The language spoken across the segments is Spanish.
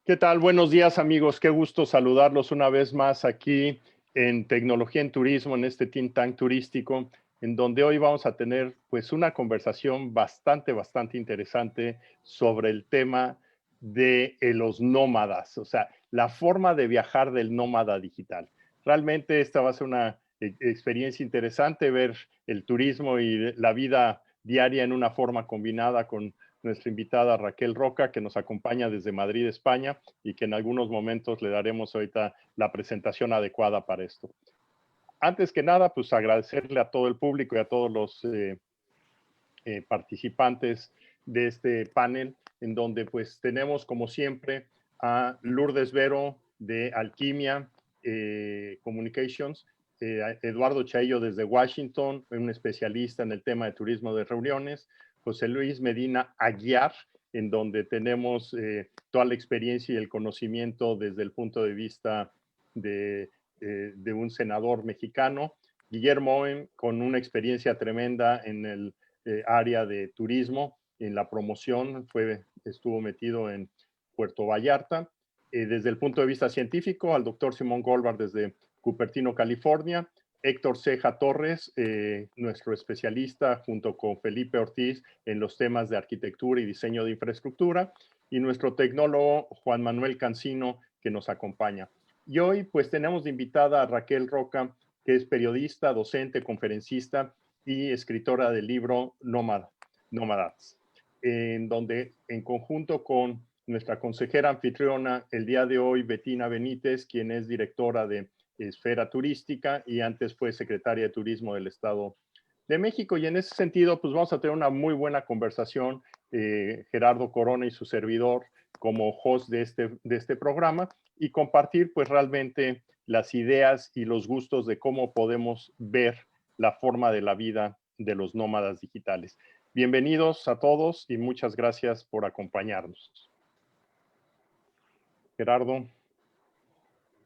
¿Qué tal? Buenos días, amigos. Qué gusto saludarlos una vez más aquí en Tecnología en Turismo, en este think tank turístico, en donde hoy vamos a tener pues una conversación bastante interesante sobre el tema de los nómadas, o sea, la forma de viajar del nómada digital. Realmente esta va a ser una experiencia interesante, ver el turismo y la vida diaria en una forma combinada con nuestra invitada Raquel Roca, que nos acompaña desde Madrid, España, y que en algunos momentos le daremos ahorita la presentación adecuada para esto. Antes que nada, pues agradecerle a todo el público y a todos los participantes de este panel, en donde pues tenemos como siempre a Lourdes Vero de Alquimia Communications, Eduardo Chaillo desde Washington, un especialista en el tema de turismo de reuniones, José Luis Medina Aguiar, en donde tenemos toda la experiencia y el conocimiento desde el punto de vista de un senador mexicano, Guillermo Owen, con una experiencia tremenda en el área de turismo, en la promoción, estuvo metido en Puerto Vallarta. Desde el punto de vista científico, al doctor Simón Goldberg desde Cupertino, California, Héctor Ceja Torres, nuestro especialista, junto con Felipe Ortiz en los temas de arquitectura y diseño de infraestructura, y nuestro tecnólogo Juan Manuel Cancino, que nos acompaña. Y hoy pues tenemos de invitada a Raquel Roca, que es periodista, docente, conferencista y escritora del libro Nómadas, en donde en conjunto con nuestra consejera anfitriona el día de hoy, Betina Benítez, quien es directora de Esfera Turística y antes fue secretaria de Turismo del Estado de México. Y en ese sentido, pues vamos a tener una muy buena conversación, Gerardo Corona y su servidor como host de este programa, y compartir pues realmente las ideas y los gustos de cómo podemos ver la forma de la vida de los nómadas digitales. Bienvenidos a todos y muchas gracias por acompañarnos. Gerardo.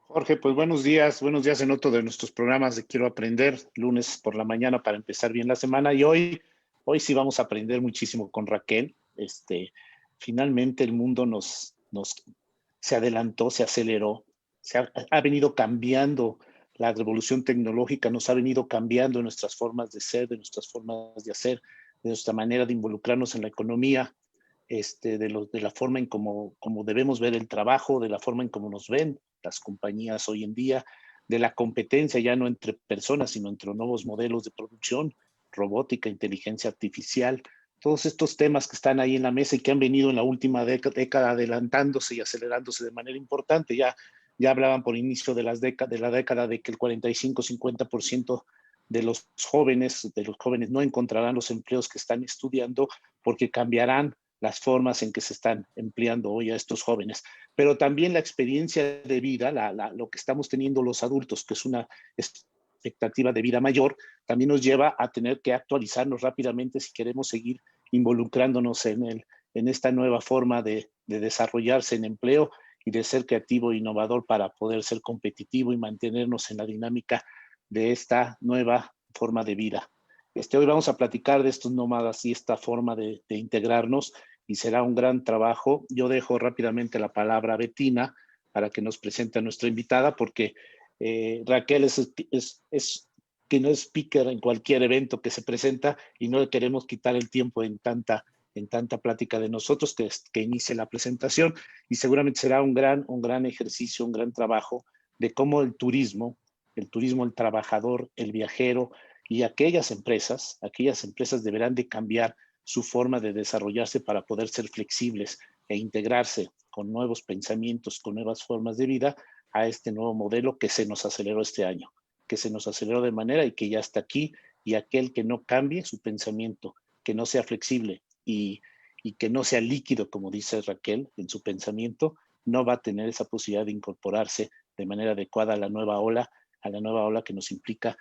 Jorge, pues buenos días en otro de nuestros programas de Quiero Aprender, lunes por la mañana para empezar bien la semana. Y hoy sí vamos a aprender muchísimo con Raquel. Finalmente el mundo se adelantó, se aceleró, ha venido cambiando. La revolución tecnológica nos ha venido cambiando nuestras formas de ser, de nuestras formas de hacer, de nuestra manera de involucrarnos en la economía, de la forma en cómo debemos ver el trabajo, de la forma en cómo nos ven las compañías hoy en día, de la competencia ya no entre personas, sino entre nuevos modelos de producción, robótica, inteligencia artificial, todos estos temas que están ahí en la mesa y que han venido en la última década adelantándose y acelerándose de manera importante. Ya hablaban por inicio de la década de que el 45-50% de los jóvenes no encontrarán los empleos que están estudiando porque cambiarán las formas en que se están empleando hoy a estos jóvenes, pero también la experiencia de vida, lo que estamos teniendo los adultos, que es una expectativa de vida mayor, también nos lleva a tener que actualizarnos rápidamente si queremos seguir involucrándonos en esta nueva forma de desarrollarse en empleo y de ser creativo e innovador para poder ser competitivo y mantenernos en la dinámica de esta nueva forma de vida. Hoy vamos a platicar de estos nómadas y esta forma de integrarnos, y será un gran trabajo. Yo dejo rápidamente la palabra a Betina para que nos presente a nuestra invitada, porque Raquel es que no es speaker en cualquier evento que se presenta y no le queremos quitar el tiempo en tanta plática de nosotros que inicie la presentación, y seguramente será un gran ejercicio, un gran trabajo de cómo el turismo, el trabajador, el viajero y aquellas empresas deberán de cambiar su forma de desarrollarse para poder ser flexibles e integrarse con nuevos pensamientos, con nuevas formas de vida a este nuevo modelo que se nos aceleró este año, que se nos aceleró de manera y que ya está aquí, y aquel que no cambie su pensamiento, que no sea flexible y que no sea líquido, como dice Raquel, en su pensamiento, no va a tener esa posibilidad de incorporarse de manera adecuada a la nueva ola que nos implica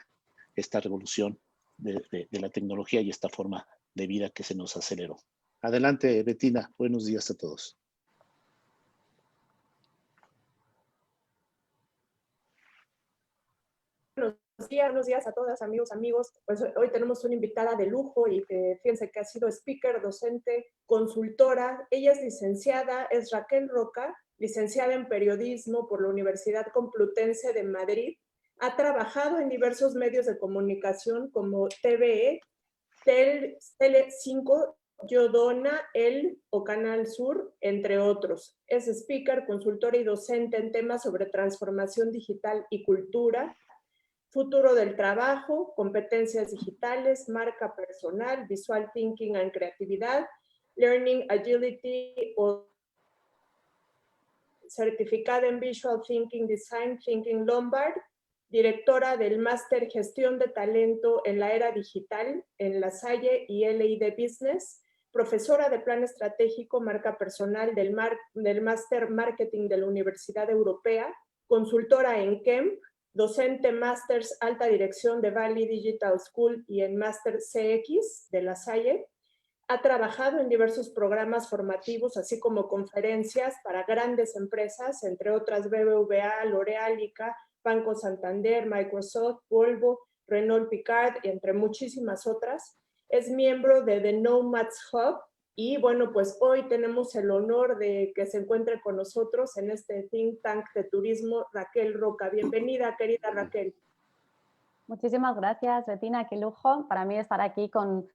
esta revolución de la tecnología y esta forma de vida que se nos aceleró. Adelante, Betina. Buenos días a todos. Buenos días a todas, amigos. Pues hoy tenemos una invitada de lujo y fíjense que ha sido speaker, docente, consultora. Ella es licenciada, es Raquel Roca, licenciada en Periodismo por la Universidad Complutense de Madrid. Ha trabajado en diversos medios de comunicación como TVE, Tele5, Yodona, El o Canal Sur, entre otros. Es speaker, consultora y docente en temas sobre transformación digital y cultura, futuro del trabajo, competencias digitales, marca personal, visual thinking and creatividad, learning agility o certificada en visual thinking design, Thinking Lombard, directora del máster Gestión de Talento en la Era Digital en La Salle y LID Business, profesora de Plan Estratégico, Marca Personal del máster Marketing de la Universidad Europea, consultora en KEMP, docente Másters Alta Dirección de Valley Digital School y en Máster CX de La Salle. Ha trabajado en diversos programas formativos, así como conferencias para grandes empresas, entre otras BBVA, L'Oréal, ICA, Banco Santander, Microsoft, Volvo, Renault Picard, y entre muchísimas otras. Es miembro de The Nomads Hub y bueno, pues hoy tenemos el honor de que se encuentre con nosotros en este think tank de turismo Raquel Roca. Bienvenida, querida Raquel. Muchísimas gracias, Betina, qué lujo para mí estar aquí con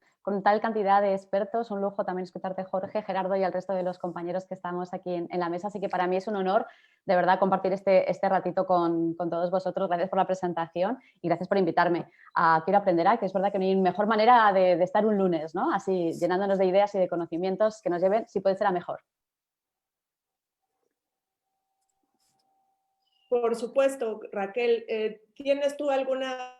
tal cantidad de expertos, un lujo también escucharte, Jorge, Gerardo y al resto de los compañeros que estamos aquí en la mesa, así que para mí es un honor de verdad compartir este ratito con todos vosotros. Gracias por la presentación y gracias por invitarme a Quiero Aprender A, que es verdad que no hay mejor manera de estar un lunes, ¿no? Así llenándonos de ideas y de conocimientos que nos lleven, si puede ser, a mejor. Por supuesto, Raquel, ¿tienes tú alguna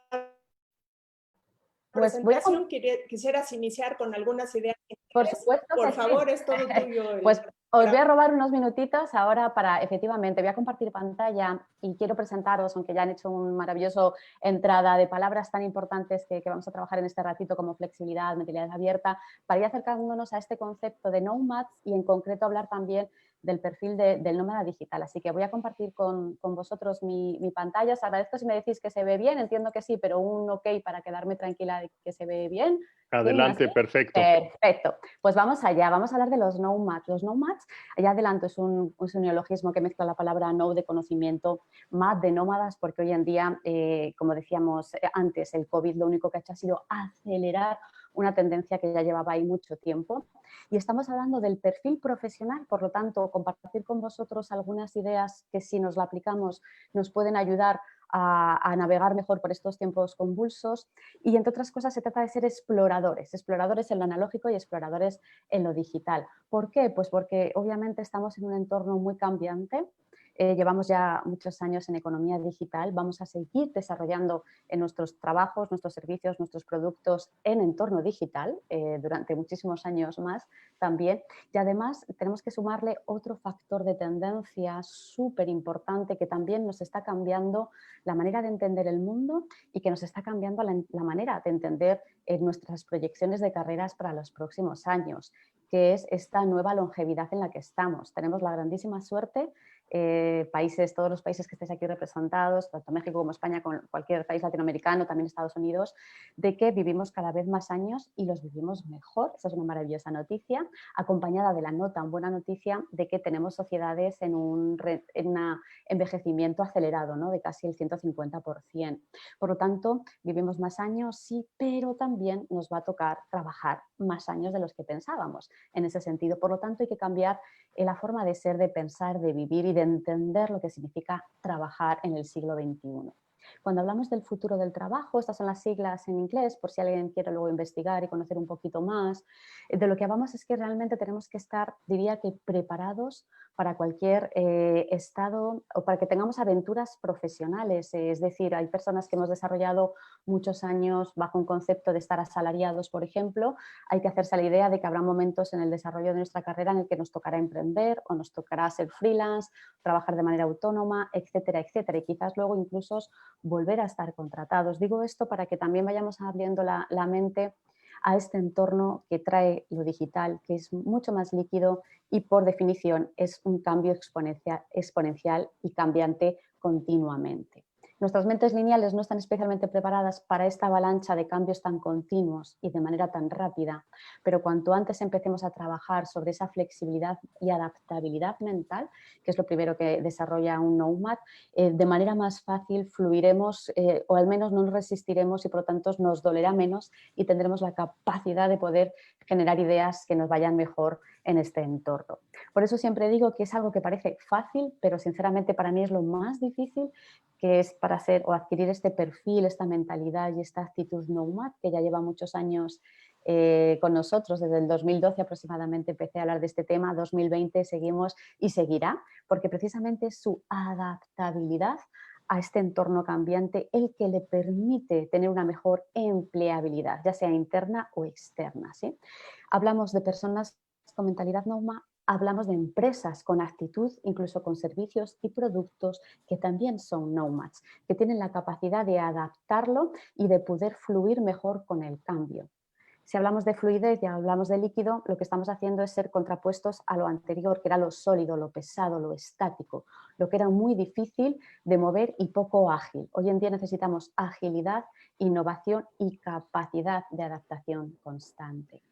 presentación? ¿Quisieras iniciar con algunas ideas? Por supuesto. Por favor, sí. Es todo tuyo. Pues os voy a robar unos minutitos ahora para, efectivamente, voy a compartir pantalla y quiero presentaros, aunque ya han hecho un maravilloso entrada de palabras tan importantes que vamos a trabajar en este ratito, como flexibilidad, mentalidad abierta, para ir acercándonos a este concepto de nomads y en concreto hablar también del perfil del nómada digital. Así que voy a compartir con vosotros mi pantalla. Os agradezco si me decís que se ve bien, entiendo que sí, pero un ok para quedarme tranquila de que se ve bien. Adelante, ¿sí? Perfecto. Perfecto. Pues vamos allá, vamos a hablar de los nomads. Los nomads, allá adelanto, es un neologismo que mezcla la palabra no de conocimiento, mad de nómadas, porque hoy en día, como decíamos antes, el COVID lo único que ha hecho ha sido acelerar una tendencia que ya llevaba ahí mucho tiempo. Y estamos hablando del perfil profesional, por lo tanto, compartir con vosotros algunas ideas que si nos la aplicamos nos pueden ayudar a navegar mejor por estos tiempos convulsos y, entre otras cosas, se trata de ser exploradores en lo analógico y exploradores en lo digital. ¿Por qué? Pues porque obviamente estamos en un entorno muy cambiante. Llevamos ya muchos años en economía digital, vamos a seguir desarrollando en nuestros trabajos, nuestros servicios, nuestros productos en entorno digital durante muchísimos años más también. Y además tenemos que sumarle otro factor de tendencia súper importante que también nos está cambiando la manera de entender el mundo y que nos está cambiando la manera de entender nuestras proyecciones de carreras para los próximos años, que es esta nueva longevidad en la que estamos. Tenemos la grandísima suerte, todos los países que estéis aquí representados, tanto México como España, con cualquier país latinoamericano, también Estados Unidos, de que vivimos cada vez más años y los vivimos mejor. Esa es una maravillosa noticia, acompañada de la no tan buena noticia de que tenemos sociedades en un envejecimiento acelerado, ¿no? De casi el 150%. Por lo tanto, vivimos más años, sí, pero también nos va a tocar trabajar más años de los que pensábamos en ese sentido. Por lo tanto, hay que cambiar la forma de ser, de pensar, de vivir y de entender lo que significa trabajar en el siglo XXI. Cuando hablamos del futuro del trabajo, estas son las siglas en inglés, por si alguien quiere luego investigar y conocer un poquito más, de lo que hablamos es que realmente tenemos que estar, diría que, preparados para cualquier estado o para que tengamos aventuras profesionales. Es decir, hay personas que hemos desarrollado muchos años bajo un concepto de estar asalariados, por ejemplo. Hay que hacerse la idea de que habrá momentos en el desarrollo de nuestra carrera en el que nos tocará emprender o nos tocará ser freelance, trabajar de manera autónoma, etcétera, etcétera. Y quizás luego incluso volver a estar contratados. Digo esto para que también vayamos abriendo la mente a este entorno que trae lo digital, que es mucho más líquido y por definición es un cambio exponencial y cambiante continuamente. Nuestras mentes lineales no están especialmente preparadas para esta avalancha de cambios tan continuos y de manera tan rápida, pero cuanto antes empecemos a trabajar sobre esa flexibilidad y adaptabilidad mental, que es lo primero que desarrolla un Nomad, de manera más fácil fluiremos o al menos no nos resistiremos y por lo tanto nos dolerá menos y tendremos la capacidad de poder generar ideas que nos vayan mejor en este entorno. Por eso siempre digo que es algo que parece fácil, pero sinceramente para mí es lo más difícil, que es para ser o adquirir este perfil, esta mentalidad y esta actitud Nomad, que ya lleva muchos años con nosotros. Desde el 2012 aproximadamente empecé a hablar de este tema, 2020 seguimos y seguirá, porque precisamente es su adaptabilidad a este entorno cambiante el que le permite tener una mejor empleabilidad, ya sea interna o externa, ¿sí? Hablamos de personas con mentalidad Nomad, hablamos de empresas con actitud, incluso con servicios y productos que también son nomads, que tienen la capacidad de adaptarlo y de poder fluir mejor con el cambio. Si hablamos de fluidez y hablamos de líquido, lo que estamos haciendo es ser contrapuestos a lo anterior, que era lo sólido, lo pesado, lo estático, lo que era muy difícil de mover y poco ágil. Hoy en día necesitamos agilidad, innovación y capacidad de adaptación constante.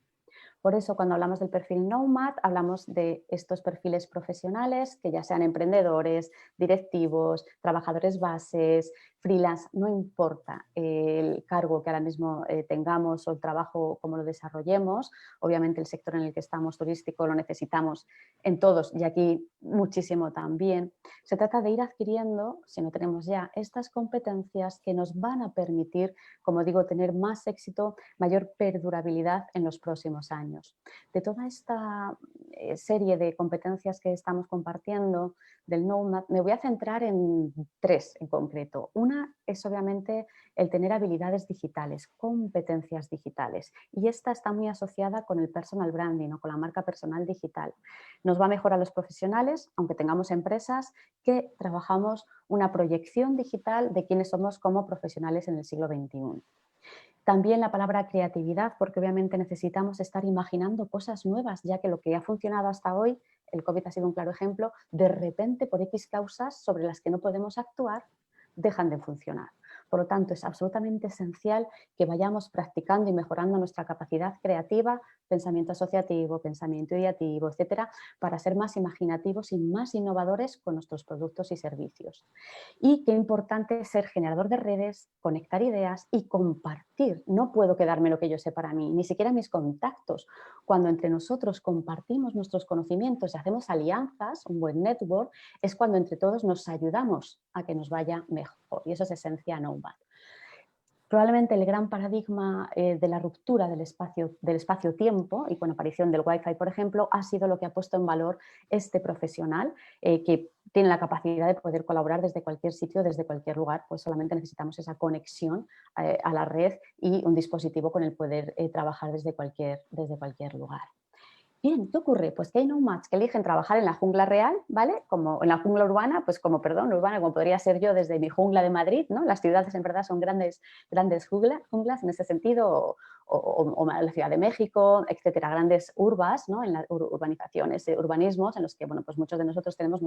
Por eso, cuando hablamos del perfil Nomad, hablamos de estos perfiles profesionales, que ya sean emprendedores, directivos, trabajadores bases, freelance, no importa el cargo que ahora mismo tengamos o el trabajo como lo desarrollemos. Obviamente el sector en el que estamos turístico lo necesitamos en todos y aquí muchísimo también. Se trata de ir adquiriendo, si no tenemos ya, estas competencias que nos van a permitir, como digo, tener más éxito, mayor perdurabilidad en los próximos años. De toda esta serie de competencias que estamos compartiendo del Nomad, me voy a centrar en 3 en concreto. Una es obviamente el tener habilidades digitales, competencias digitales, y esta está muy asociada con el personal branding o con la marca personal digital. Nos va a mejorar a los profesionales, aunque tengamos empresas que trabajamos una proyección digital de quiénes somos como profesionales en el siglo XXI. También la palabra creatividad, porque obviamente necesitamos estar imaginando cosas nuevas, ya que lo que ha funcionado hasta hoy, el COVID ha sido un claro ejemplo, de repente por X causas sobre las que no podemos actuar, dejan de funcionar. Por lo tanto, es absolutamente esencial que vayamos practicando y mejorando nuestra capacidad creativa, pensamiento asociativo, pensamiento ideativo, etcétera, para ser más imaginativos y más innovadores con nuestros productos y servicios. Y qué importante es ser generador de redes, conectar ideas y compartir. No puedo quedarme lo que yo sé para mí, ni siquiera mis contactos. Cuando entre nosotros compartimos nuestros conocimientos y hacemos alianzas, un buen network, es cuando entre todos nos ayudamos a que nos vaya mejor. Y eso es esencia Nomad. Probablemente el gran paradigma de la ruptura del espacio-tiempo y con aparición del Wi-Fi, por ejemplo, ha sido lo que ha puesto en valor este profesional que tiene la capacidad de poder colaborar desde cualquier sitio, desde cualquier lugar, pues solamente necesitamos esa conexión a la red y un dispositivo con el poder trabajar desde cualquier lugar. Bien, ¿qué ocurre? Pues que hay nomads que eligen trabajar en la jungla real, ¿vale? Como en la jungla urbana, pues como podría ser yo desde mi jungla de Madrid, ¿no? Las ciudades en verdad son grandes junglas en ese sentido, o la Ciudad de México, etcétera, grandes urbas, ¿no? En las urbanizaciones, urbanismos en los que, bueno, pues muchos de nosotros tenemos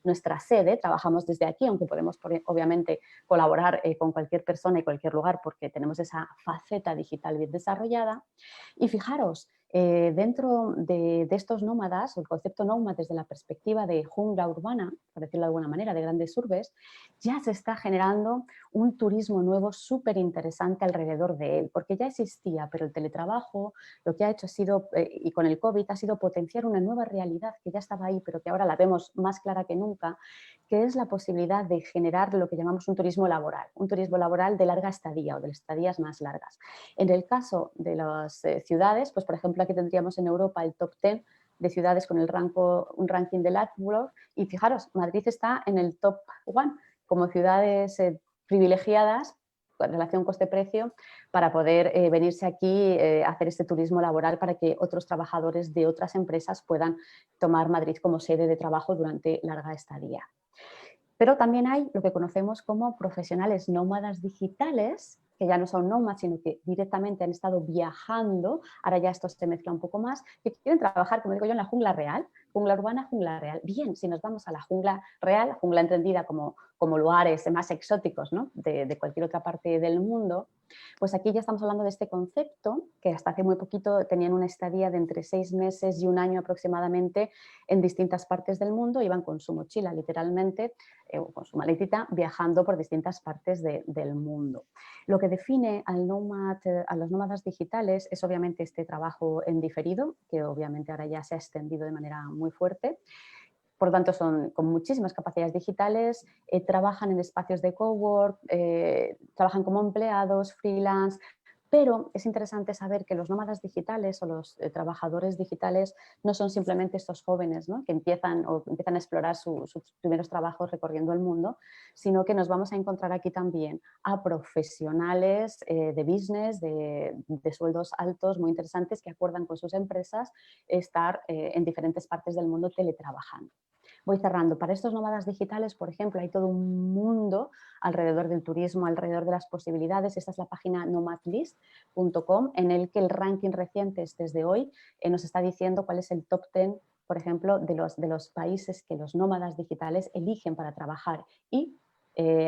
nuestra sede, trabajamos desde aquí, aunque podemos obviamente colaborar con cualquier persona y cualquier lugar porque tenemos esa faceta digital bien desarrollada. Y fijaros, dentro de estos nómadas, el concepto nómada desde la perspectiva de jungla urbana, por decirlo de alguna manera, de grandes urbes, ya se está generando un turismo nuevo súper interesante alrededor de él, porque ya existía, pero el teletrabajo lo que ha hecho ha sido, y con el COVID, ha sido potenciar una nueva realidad que ya estaba ahí, pero que ahora la vemos más clara que nunca, que es la posibilidad de generar lo que llamamos un turismo laboral de larga estadía o de estadías más largas. En el caso de las ciudades, pues por ejemplo aquí tendríamos en Europa el top 10 de ciudades con un ranking de AdWords y fijaros, Madrid está en el top 1 como ciudades privilegiadas en relación coste-precio para poder venirse aquí a hacer este turismo laboral para que otros trabajadores de otras empresas puedan tomar Madrid como sede de trabajo durante larga estadía. Pero también hay lo que conocemos como profesionales nómadas digitales, que ya no son nómadas, sino que directamente han estado viajando, ahora ya esto se mezcla un poco más, que quieren trabajar, como digo yo, en la jungla real, Jungla urbana, jungla real. Bien, si nos vamos a la jungla real, jungla entendida como lugares más exóticos, ¿no?, de cualquier otra parte del mundo, pues aquí ya estamos hablando de este concepto que hasta hace muy poquito tenían una estadía de entre 6 meses y 1 año aproximadamente en distintas partes del mundo, iban con su mochila literalmente, o con su maletita, viajando por distintas partes del mundo. Lo que define a los nómadas digitales es obviamente este trabajo en diferido, que obviamente ahora ya se ha extendido de manera muy fuerte. Por lo tanto, son con muchísimas capacidades digitales, trabajan en espacios de cowork, trabajan como empleados, freelance, pero es interesante saber que los nómadas digitales o los trabajadores digitales no son simplemente estos jóvenes, ¿no?, que empiezan a explorar sus primeros trabajos recorriendo el mundo, sino que nos vamos a encontrar aquí también a profesionales de business, de sueldos altos, muy interesantes, que acuerdan con sus empresas estar en diferentes partes del mundo teletrabajando. Voy cerrando. Para estos nómadas digitales, por ejemplo, hay todo un mundo alrededor del turismo, alrededor de las posibilidades. Esta es la página nomadlist.com, en el que el ranking reciente desde hoy nos está diciendo cuál es el top 10, por ejemplo, de los países que los nómadas digitales eligen para trabajar. Y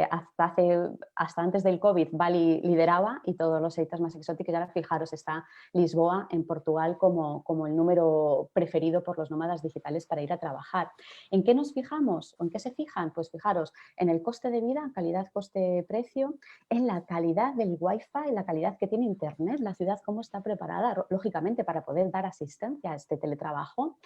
hasta antes del COVID Bali lideraba y todos los sitios más exóticos, y ahora fijaros, está Lisboa en Portugal como el número preferido por los nómadas digitales para ir a trabajar. ¿En qué nos fijamos? ¿O en qué se fijan? Pues fijaros, en el coste de vida, calidad, coste, precio, en la calidad del wifi, en la calidad que tiene internet, la ciudad cómo está preparada, lógicamente, para poder dar asistencia a este teletrabajo,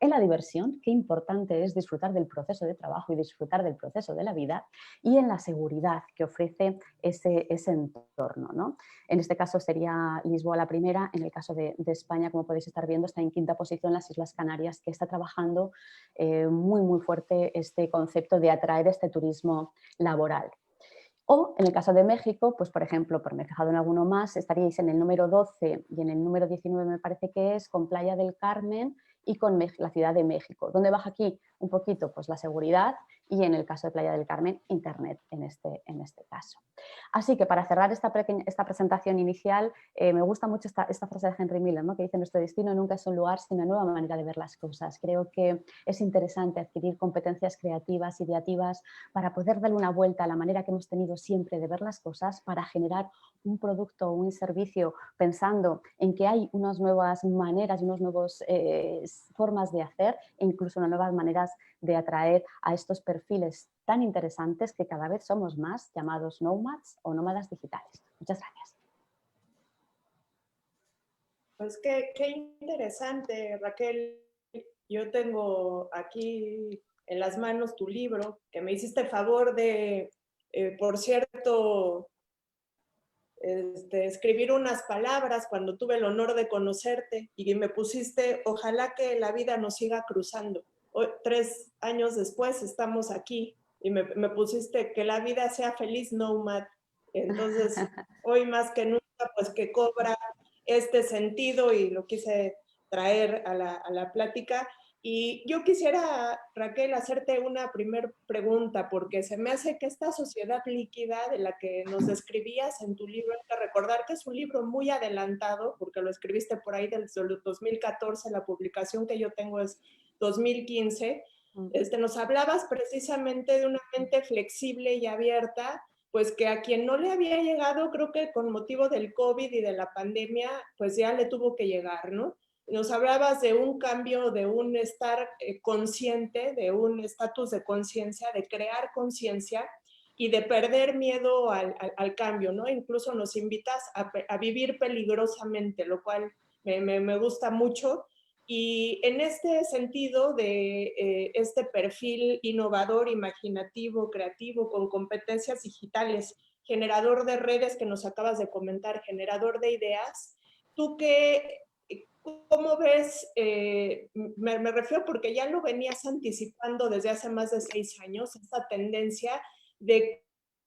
en la diversión, qué importante es disfrutar del proceso de trabajo y disfrutar del proceso de la vida, y en la seguridad que ofrece ese entorno, ¿no? En este caso sería Lisboa la primera. En el caso de España, como podéis estar viendo, está en quinta posición las Islas Canarias, que está trabajando muy fuerte este concepto de atraer este turismo laboral. O en el caso de México, pues por ejemplo, por me he fijado en alguno más, estaríais en el número 12 y en el número 19 me parece que es, con Playa del Carmen y con la Ciudad de México. ¿Dónde baja aquí? Un poquito pues la seguridad, y en el caso de Playa del Carmen, internet en este caso. Así que para cerrar esta presentación inicial, me gusta mucho esta frase de Henry Miller, ¿no?, que dice: nuestro destino nunca es un lugar, sino una nueva manera de ver las cosas. Creo que es interesante adquirir competencias creativas, ideativas, para poder darle una vuelta a la manera que hemos tenido siempre de ver las cosas, para generar un producto o un servicio pensando en que hay unas nuevas maneras y unas nuevas formas de hacer, e incluso unas nuevas maneras de atraer a estos perfiles tan interesantes que cada vez somos más, llamados nomads o nómadas digitales. Muchas gracias. Pues qué interesante, Raquel. Yo tengo aquí en las manos tu libro, que me hiciste el favor de, por cierto, escribir unas palabras cuando tuve el honor de conocerte, y me pusiste: ojalá que la vida nos siga cruzando. Hoy, 3 años después, estamos aquí, y me pusiste: que la vida sea feliz, nomad. Entonces, hoy más que nunca, pues que cobra este sentido, y lo quise traer a la plática. Y yo quisiera, Raquel, hacerte una primer pregunta, porque se me hace que esta sociedad líquida de la que nos describías en tu libro, hay que recordar que es un libro muy adelantado, porque lo escribiste por ahí del 2014, la publicación que yo tengo es 2015. Nos hablabas precisamente de una mente flexible y abierta, pues que a quien no le había llegado, creo que con motivo del COVID y de la pandemia, pues ya le tuvo que llegar, ¿no? Nos hablabas de un cambio, de un estar consciente, de un estatus de conciencia, de crear conciencia y de perder miedo al cambio, ¿no? Incluso nos invitas a vivir peligrosamente, lo cual me gusta mucho. Y en este sentido de este perfil innovador, imaginativo, creativo, con competencias digitales, generador de redes que nos acabas de comentar, generador de ideas, ¿tú cómo ves? Me refiero porque ya lo venías anticipando desde hace más de 6 años, esta tendencia de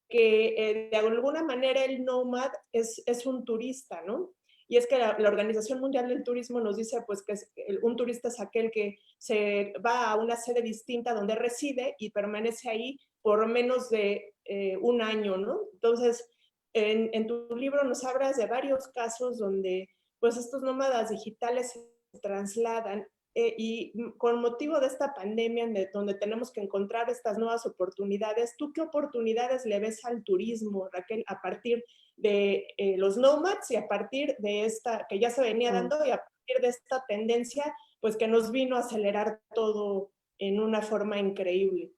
que de alguna manera el nómad es un turista, ¿no? Y es que la Organización Mundial del Turismo nos dice pues que un turista es aquel que se va a una sede distinta donde reside y permanece ahí por menos de 1 año, ¿no? Entonces, en tu libro nos hablas de varios casos donde pues estos nómadas digitales se trasladan y con motivo de esta pandemia donde tenemos que encontrar estas nuevas oportunidades, ¿tú qué oportunidades le ves al turismo, Raquel, a partir de los nomads y a partir de esta, que ya se venía dando, y a partir de esta tendencia, pues que nos vino a acelerar todo en una forma increíble?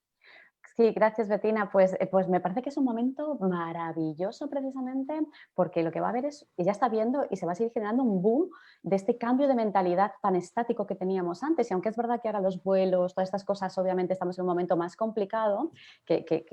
Sí, gracias, Bettina. Pues me parece que es un momento maravilloso precisamente porque lo que va a haber es, y ya está viendo y se va a seguir generando un boom de este cambio de mentalidad tan estático que teníamos antes. Y aunque es verdad que ahora los vuelos, todas estas cosas, obviamente estamos en un momento más complicado que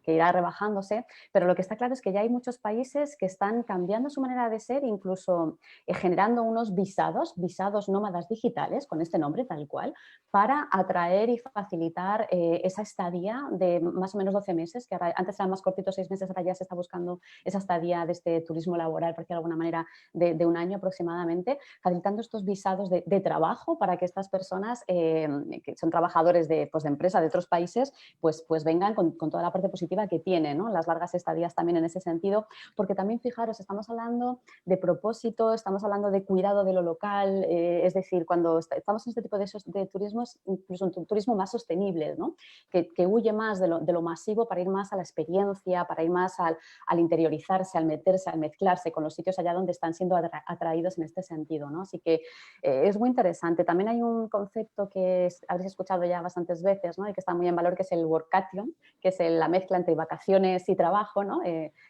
irá rebajándose, pero lo que está claro es que ya hay muchos países que están cambiando su manera de ser, incluso generando unos visados nómadas digitales, con este nombre tal cual, para atraer y facilitar esa estadía de más o menos 12 meses, que ahora, antes eran más cortitos, 6 meses, ahora ya se está buscando esa estadía de este turismo laboral, por decirlo de alguna manera, de un año aproximadamente, facilitando estos visados de trabajo para que estas personas, que son trabajadores de empresa de otros países, pues vengan con toda la parte positiva que tienen, ¿no? Las largas estadías también en ese sentido, porque también, fijaros, estamos hablando de propósito, estamos hablando de cuidado de lo local, es decir, cuando estamos en este tipo de turismos, incluso un turismo más sostenible, ¿no? Que huye más de lo masivo para ir más a la experiencia, para ir más al interiorizarse, al meterse, al mezclarse con los sitios allá donde están siendo atraídos en este sentido, ¿no? Así que es muy interesante. También hay un concepto que habréis escuchado ya bastantes veces, ¿no? Y que está muy en valor, que es el workation, que es la mezcla entre vacaciones y trabajo, ¿no?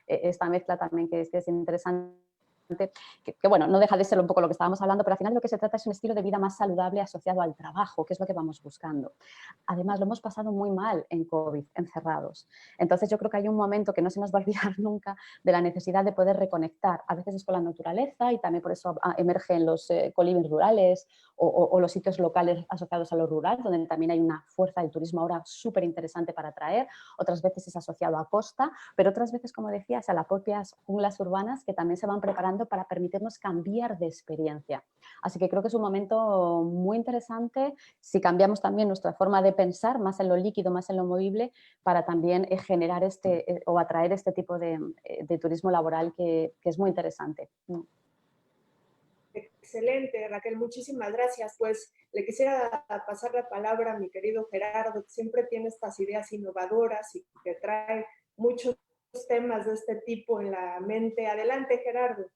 Esta mezcla también que es interesante. Que bueno, no deja de ser un poco lo que estábamos hablando, pero al final de lo que se trata es un estilo de vida más saludable asociado al trabajo, que es lo que vamos buscando. Además, lo hemos pasado muy mal en COVID, encerrados. Entonces, yo creo que hay un momento que no se nos va a olvidar nunca de la necesidad de poder reconectar. A veces es con la naturaleza y también por eso emergen los coliving rurales o los sitios locales asociados a lo rural, donde también hay una fuerza del turismo ahora súper interesante para atraer. Otras veces es asociado a costa, pero otras veces, como decías, a las propias junglas urbanas que también se van preparando para permitirnos cambiar de experiencia. Así que creo que es un momento muy interesante si cambiamos también nuestra forma de pensar, más en lo líquido, más en lo movible, para también generar o atraer este tipo de turismo laboral que es muy interesante. Excelente, Raquel, muchísimas gracias. Pues le quisiera pasar la palabra a mi querido Gerardo, que siempre tiene estas ideas innovadoras y que trae muchos temas de este tipo en la mente. Adelante, Gerardo.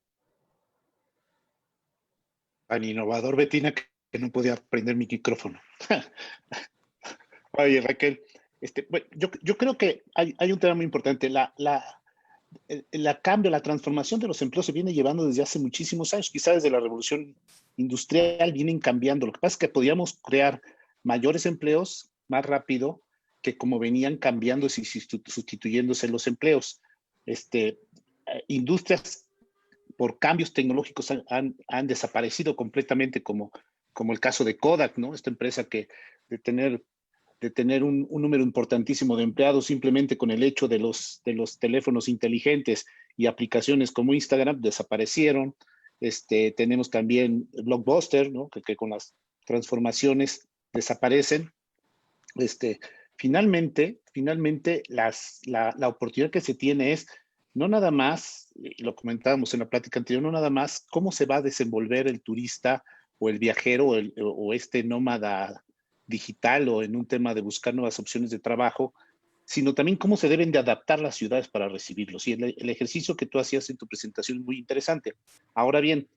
Tan innovador, Bettina, que no podía prender mi micrófono. Oye, Raquel, bueno, yo creo que hay un tema muy importante. La transformación de los empleos se viene llevando desde hace muchísimos años, quizás desde la revolución industrial vienen cambiando. Lo que pasa es que podíamos crear mayores empleos más rápido que como venían cambiando y sustituyéndose los empleos. Industrias por cambios tecnológicos han desaparecido completamente, como el caso de Kodak, ¿no? Esta empresa que de tener un número importantísimo de empleados simplemente con el hecho de los teléfonos inteligentes y aplicaciones como Instagram desaparecieron. Tenemos también Blockbuster, ¿no? que con las transformaciones desaparecen. Finalmente la oportunidad que se tiene es no nada más, y lo comentábamos en la plática anterior, no nada más cómo se va a desenvolver el turista o el viajero o este nómada digital o en un tema de buscar nuevas opciones de trabajo, sino también cómo se deben de adaptar las ciudades para recibirlos. Y el ejercicio que tú hacías en tu presentación es muy interesante. Ahora bien,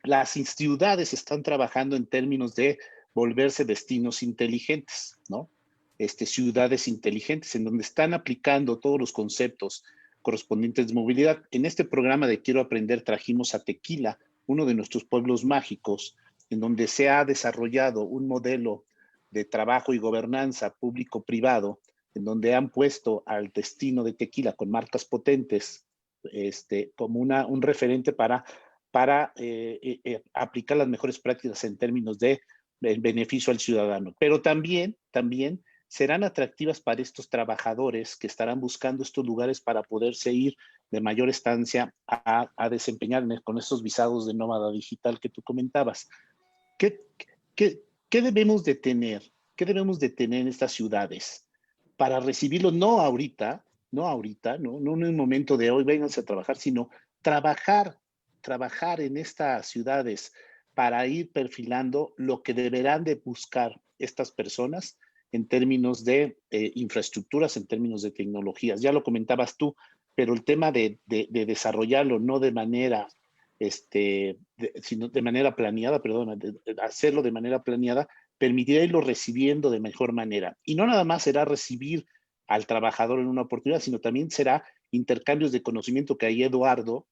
las ciudades están trabajando en términos de volverse destinos inteligentes, ¿no? Ciudades inteligentes, en donde están aplicando todos los conceptos correspondientes de movilidad. En este programa de Quiero Aprender trajimos a Tequila, uno de nuestros pueblos mágicos, en donde se ha desarrollado un modelo de trabajo y gobernanza público-privado, en donde han puesto al destino de Tequila con marcas potentes como un referente para aplicar las mejores prácticas en términos de beneficio al ciudadano. Pero también serán atractivas para estos trabajadores que estarán buscando estos lugares para poderse ir de mayor estancia a desempeñar con estos visados de nómada digital que tú comentabas. ¿Qué debemos de tener? ¿Qué debemos de tener en estas ciudades para recibirlo? No ahorita, no en un momento de hoy vénganse a trabajar, sino trabajar en estas ciudades para ir perfilando lo que deberán de buscar estas personas en términos de infraestructuras, en términos de tecnologías. Ya lo comentabas tú, pero el tema de desarrollarlo no de manera, sino de manera planeada, perdón, de hacerlo de manera planeada, permitirá irlo recibiendo de mejor manera. Y no nada más será recibir al trabajador en una oportunidad, sino también será intercambios de conocimiento que ahí Eduardo,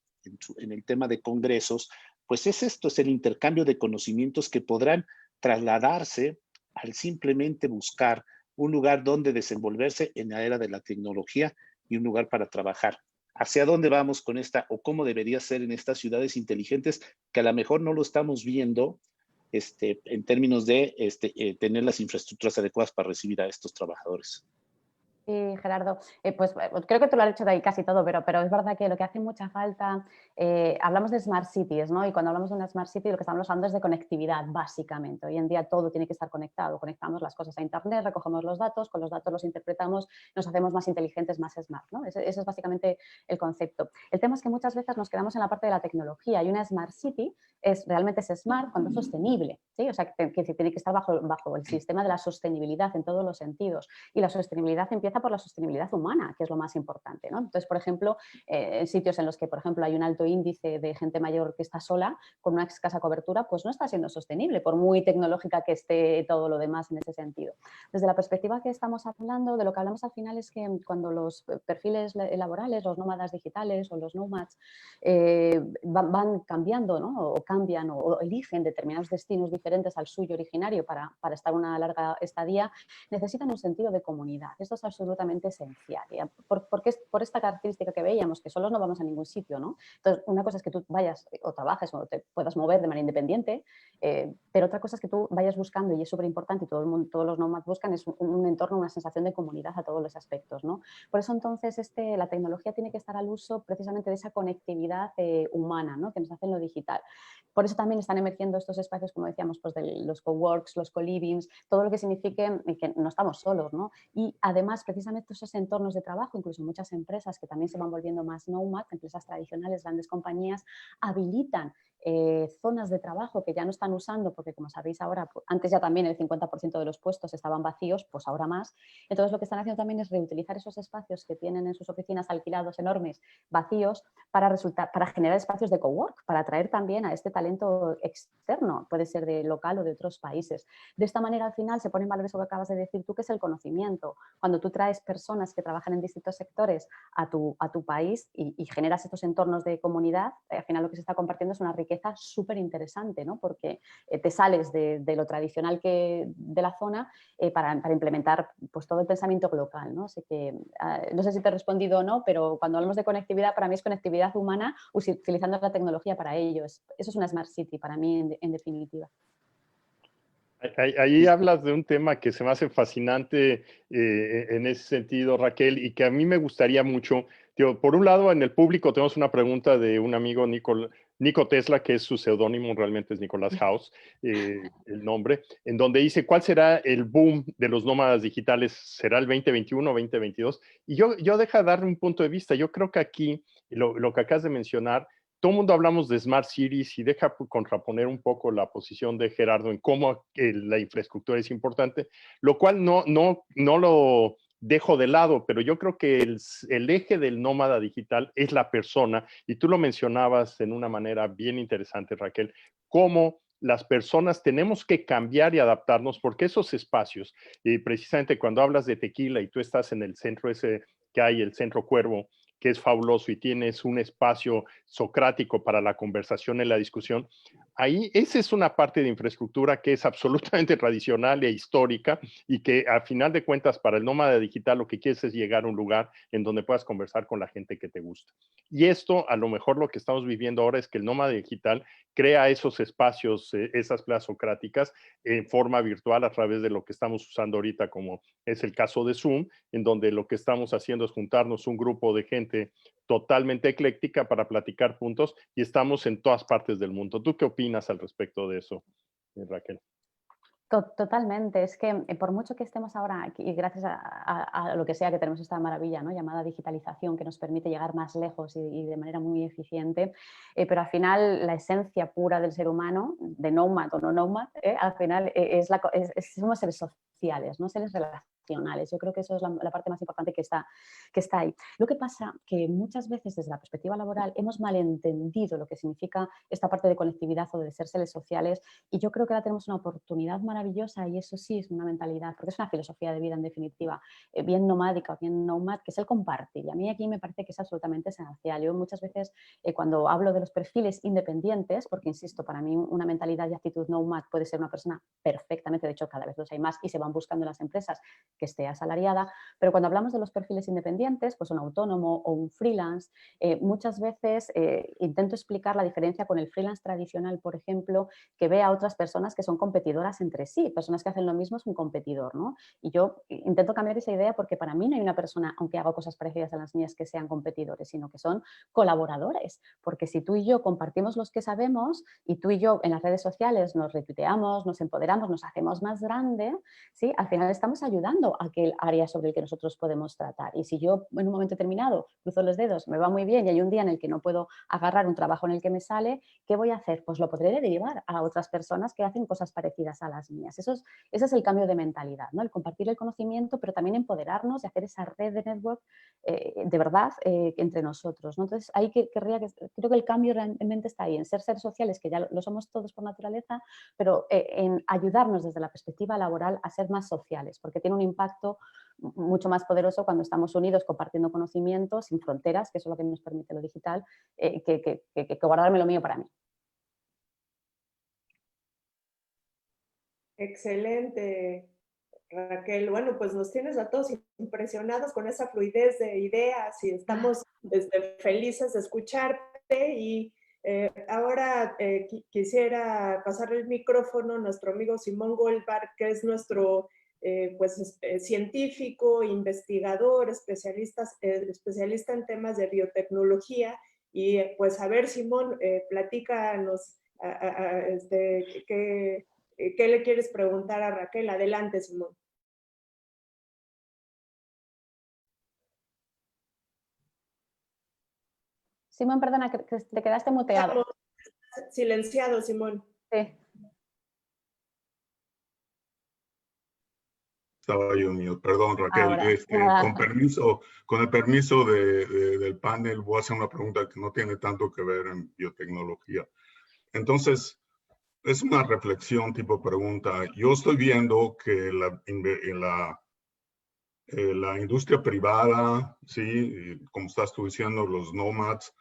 en el tema de congresos, pues es el intercambio de conocimientos que podrán trasladarse al simplemente buscar un lugar donde desenvolverse en la era de la tecnología y un lugar para trabajar. ¿Hacia dónde vamos con esta o cómo debería ser en estas ciudades inteligentes que a lo mejor no lo estamos viendo en términos de tener las infraestructuras adecuadas para recibir a estos trabajadores? Sí, Gerardo, pues creo que tú lo has dicho de ahí casi todo, pero es verdad que lo que hace mucha falta, hablamos de Smart Cities, ¿no? Y cuando hablamos de una Smart City lo que estamos hablando es de conectividad, básicamente. Hoy en día todo tiene que estar conectado, conectamos las cosas a Internet, recogemos los datos, con los datos los interpretamos, nos hacemos más inteligentes, más smart, ¿no? Ese es básicamente el concepto. El tema es que muchas veces nos quedamos en la parte de la tecnología y una Smart City realmente es smart cuando es sostenible, ¿sí? O sea, que tiene que estar bajo el sistema de la sostenibilidad en todos los sentidos. Y la sostenibilidad empieza por la sostenibilidad humana, que es lo más importante, ¿no? Entonces, por ejemplo, en sitios en los que, por ejemplo, hay un alto índice de gente mayor que está sola, con una escasa cobertura, pues no está siendo sostenible, por muy tecnológica que esté todo lo demás en ese sentido. Desde la perspectiva que estamos hablando, de lo que hablamos al final es que cuando los perfiles laborales, los nómadas digitales o los nomads van cambiando, ¿no? O cambian o eligen determinados destinos diferentes al suyo originario para estar una larga estadía, necesitan un sentido de comunidad. Esto es absolutamente esencial. Porque es por esta característica que veíamos, que solos no vamos a ningún sitio, ¿no? Entonces, una cosa es que tú vayas o trabajes o te puedas mover de manera independiente, pero otra cosa es que tú vayas buscando, y es súper importante, y todo el mundo, todos los nomads buscan, es un entorno, una sensación de comunidad a todos los aspectos, ¿no? Por eso, entonces, la tecnología tiene que estar al uso precisamente de esa conectividad humana, ¿no? Que nos hace en lo digital. Por eso también están emergiendo estos espacios, como decíamos, pues de los coworks, los co-livings, todo lo que signifique que no estamos solos, ¿no? Y además, precisamente esos entornos de trabajo, incluso muchas empresas que también se van volviendo más nomad, empresas tradicionales, grandes compañías, habilitan zonas de trabajo que ya no están usando, porque como sabéis ahora, antes ya también el 50% de los puestos estaban vacíos, pues ahora más. Entonces lo que están haciendo también es reutilizar esos espacios que tienen en sus oficinas alquilados enormes, vacíos, para generar espacios de cowork, para atraer también a este talento externo, puede ser de local o de otros países. De esta manera, al final, se pone en valor eso que acabas de decir tú, que es el conocimiento. Cuando tú traes personas que trabajan en distintos sectores a tu país y generas estos entornos de comunidad, al final lo que se está compartiendo es una riqueza súper interesante, ¿no? Porque te sales de lo tradicional de la zona para implementar pues, todo el pensamiento local, ¿no? Así que, no sé si te he respondido o no, pero cuando hablamos de conectividad, para mí es conectividad humana utilizando la tecnología para ello. Eso es una Smart City para mí, en definitiva. Ahí hablas de un tema que se me hace fascinante en ese sentido, Raquel, y que a mí me gustaría mucho. Por un lado, en el público tenemos una pregunta de un amigo, Nico Tesla, que es su seudónimo, realmente es Nicolás Haus, el nombre, en donde dice, ¿cuál será el boom de los nómadas digitales? ¿Será el 2021 o 2022? Y yo deja darle un punto de vista. Yo creo que aquí, lo que acabas de mencionar, todo el mundo hablamos de Smart Cities y deja contraponer un poco la posición de Gerardo en cómo la infraestructura es importante, lo cual no lo dejo de lado, pero yo creo que el eje del nómada digital es la persona, y tú lo mencionabas en una manera bien interesante, Raquel, cómo las personas tenemos que cambiar y adaptarnos, porque esos espacios, y precisamente cuando hablas de Tequila y tú estás en el centro ese que hay, el Centro Cuervo, que es fabuloso y tienes un espacio socrático para la conversación y la discusión, ahí esa es una parte de infraestructura que es absolutamente tradicional e histórica y que a final de cuentas para el nómada digital lo que quieres es llegar a un lugar en donde puedas conversar con la gente que te gusta. Y esto, a lo mejor lo que estamos viviendo ahora es que el nómada digital crea esos espacios, esas plazas socráticas en forma virtual a través de lo que estamos usando ahorita, como es el caso de Zoom, en donde lo que estamos haciendo es juntarnos un grupo de gente totalmente ecléctica para platicar puntos y estamos en todas partes del mundo. ¿Tú qué opinas al respecto de eso, Raquel? Totalmente, es que por mucho que estemos ahora, y gracias a lo que sea que tenemos esta maravilla, ¿no?, llamada digitalización, que nos permite llegar más lejos y de manera muy eficiente, pero al final la esencia pura del ser humano, de nomad o no nomad, al final somos seres sociales, ¿no?, seres relacionales. Yo creo que eso es la parte más importante que está ahí. Lo que pasa que muchas veces desde la perspectiva laboral hemos malentendido lo que significa esta parte de conectividad o de ser seres sociales, y yo creo que ahora tenemos una oportunidad maravillosa, y eso sí es una mentalidad, porque es una filosofía de vida en definitiva, bien nomádica o bien nomad, que es el compartir. Y a mí aquí me parece que es absolutamente esencial. Yo muchas veces cuando hablo de los perfiles independientes, porque insisto, para mí una mentalidad y actitud nomad puede ser una persona perfectamente, de hecho cada vez los hay más y se van buscando en las empresas que esté asalariada, pero cuando hablamos de los perfiles independientes, pues un autónomo o un freelance, muchas veces intento explicar la diferencia con el freelance tradicional, por ejemplo, que ve a otras personas que son competidoras entre sí, personas que hacen lo mismo es un competidor, ¿no? Y yo intento cambiar esa idea porque para mí no hay una persona, aunque haga cosas parecidas a las mías, que sean competidores, sino que son colaboradores, porque si tú y yo compartimos los que sabemos y tú y yo en las redes sociales nos retuiteamos, nos empoderamos, nos hacemos más grande, ¿sí?, al final estamos ayudando a aquel área sobre el que nosotros podemos tratar. Y si yo en un momento determinado cruzo los dedos, me va muy bien y hay un día en el que no puedo agarrar un trabajo en el que me sale, ¿qué voy a hacer? Pues lo podré derivar a otras personas que hacen cosas parecidas a las mías. Ese es el cambio de mentalidad, ¿no? El compartir el conocimiento, pero también empoderarnos y hacer esa red de network de verdad entre nosotros, ¿no? Entonces, ahí creo que el cambio realmente está ahí, en ser seres sociales, que ya lo somos todos por naturaleza, pero en ayudarnos desde la perspectiva laboral a ser más sociales, porque tiene un impacto mucho más poderoso cuando estamos unidos compartiendo conocimientos sin fronteras, que eso es lo que nos permite lo digital, que guardarme lo mío para mí. Excelente, Raquel. Bueno, pues nos tienes a todos impresionados con esa fluidez de ideas y estamos felices de escucharte. Y ahora quisiera pasarle el micrófono a nuestro amigo Simón Goldberg, que es nuestro científico, investigador, especialista en temas de biotecnología. Y pues a ver, Simón, platícanos ¿qué le quieres preguntar a Raquel? Adelante, Simón. Simón, perdona, que te quedaste muteado. Estamos silenciado, Simón. Sí. Estaba yo mío, perdón, Raquel. Con el permiso del panel, voy a hacer una pregunta que no tiene tanto que ver en biotecnología. Entonces, es una reflexión tipo pregunta. Yo estoy viendo que la industria privada, sí, como estás tú diciendo, los nomads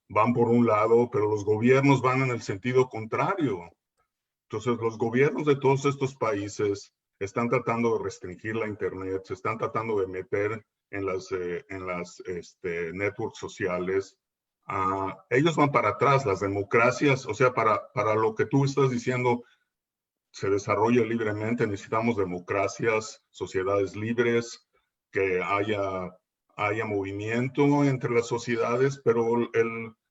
van por un lado, pero los gobiernos van en el sentido contrario. Entonces, los gobiernos de todos estos países están tratando de restringir la Internet, se están tratando de meter en las networks sociales. Ellos van para atrás, las democracias, o sea, para lo que tú estás diciendo, se desarrolla libremente, necesitamos democracias, sociedades libres, que haya movimiento entre las sociedades, pero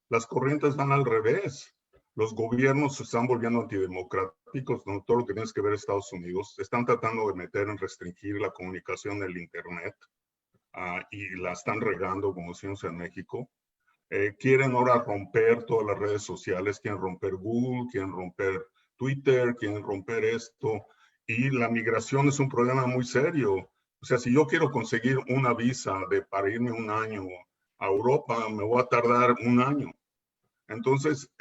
las corrientes van al revés. Los gobiernos se están volviendo antidemocráticos, ¿no? Todo lo que tiene que ver Estados Unidos. Están tratando de meter en restringir la comunicación del Internet y la están regando, como decimos en México. Quieren ahora romper todas las redes sociales, quieren romper Google, quieren romper Twitter, quieren romper esto. Y la migración es un problema muy serio. O sea, si yo quiero conseguir una visa para irme un año a Europa, me voy a tardar un año. Entonces,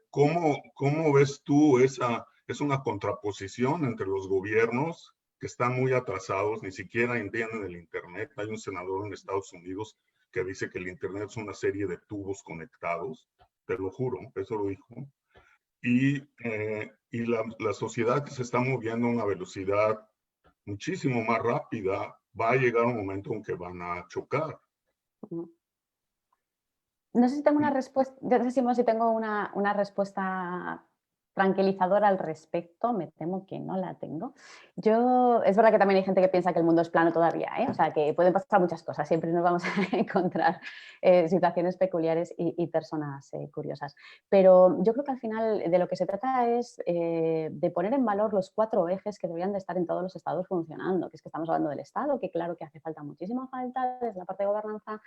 ¿cómo ves tú esa? Es una contraposición entre los gobiernos que están muy atrasados, ni siquiera entienden el Internet. Hay un senador en Estados Unidos que dice que el Internet es una serie de tubos conectados, te lo juro, eso lo dijo. Y la sociedad que se está moviendo a una velocidad muchísimo más rápida, va a llegar un momento en que van a chocar. No sé si tengo una respuesta, yo no sé si tengo una respuesta tranquilizadora al respecto, me temo que no la tengo. Es verdad que también hay gente que piensa que el mundo es plano todavía, ¿eh? O sea, que pueden pasar muchas cosas, siempre nos vamos a encontrar situaciones peculiares y personas curiosas. Pero yo creo que al final de lo que se trata es de poner en valor los 4 ejes que deberían de estar en todos los estados funcionando, que es que estamos hablando del Estado, que claro que hace falta muchísima falta desde la parte de gobernanza,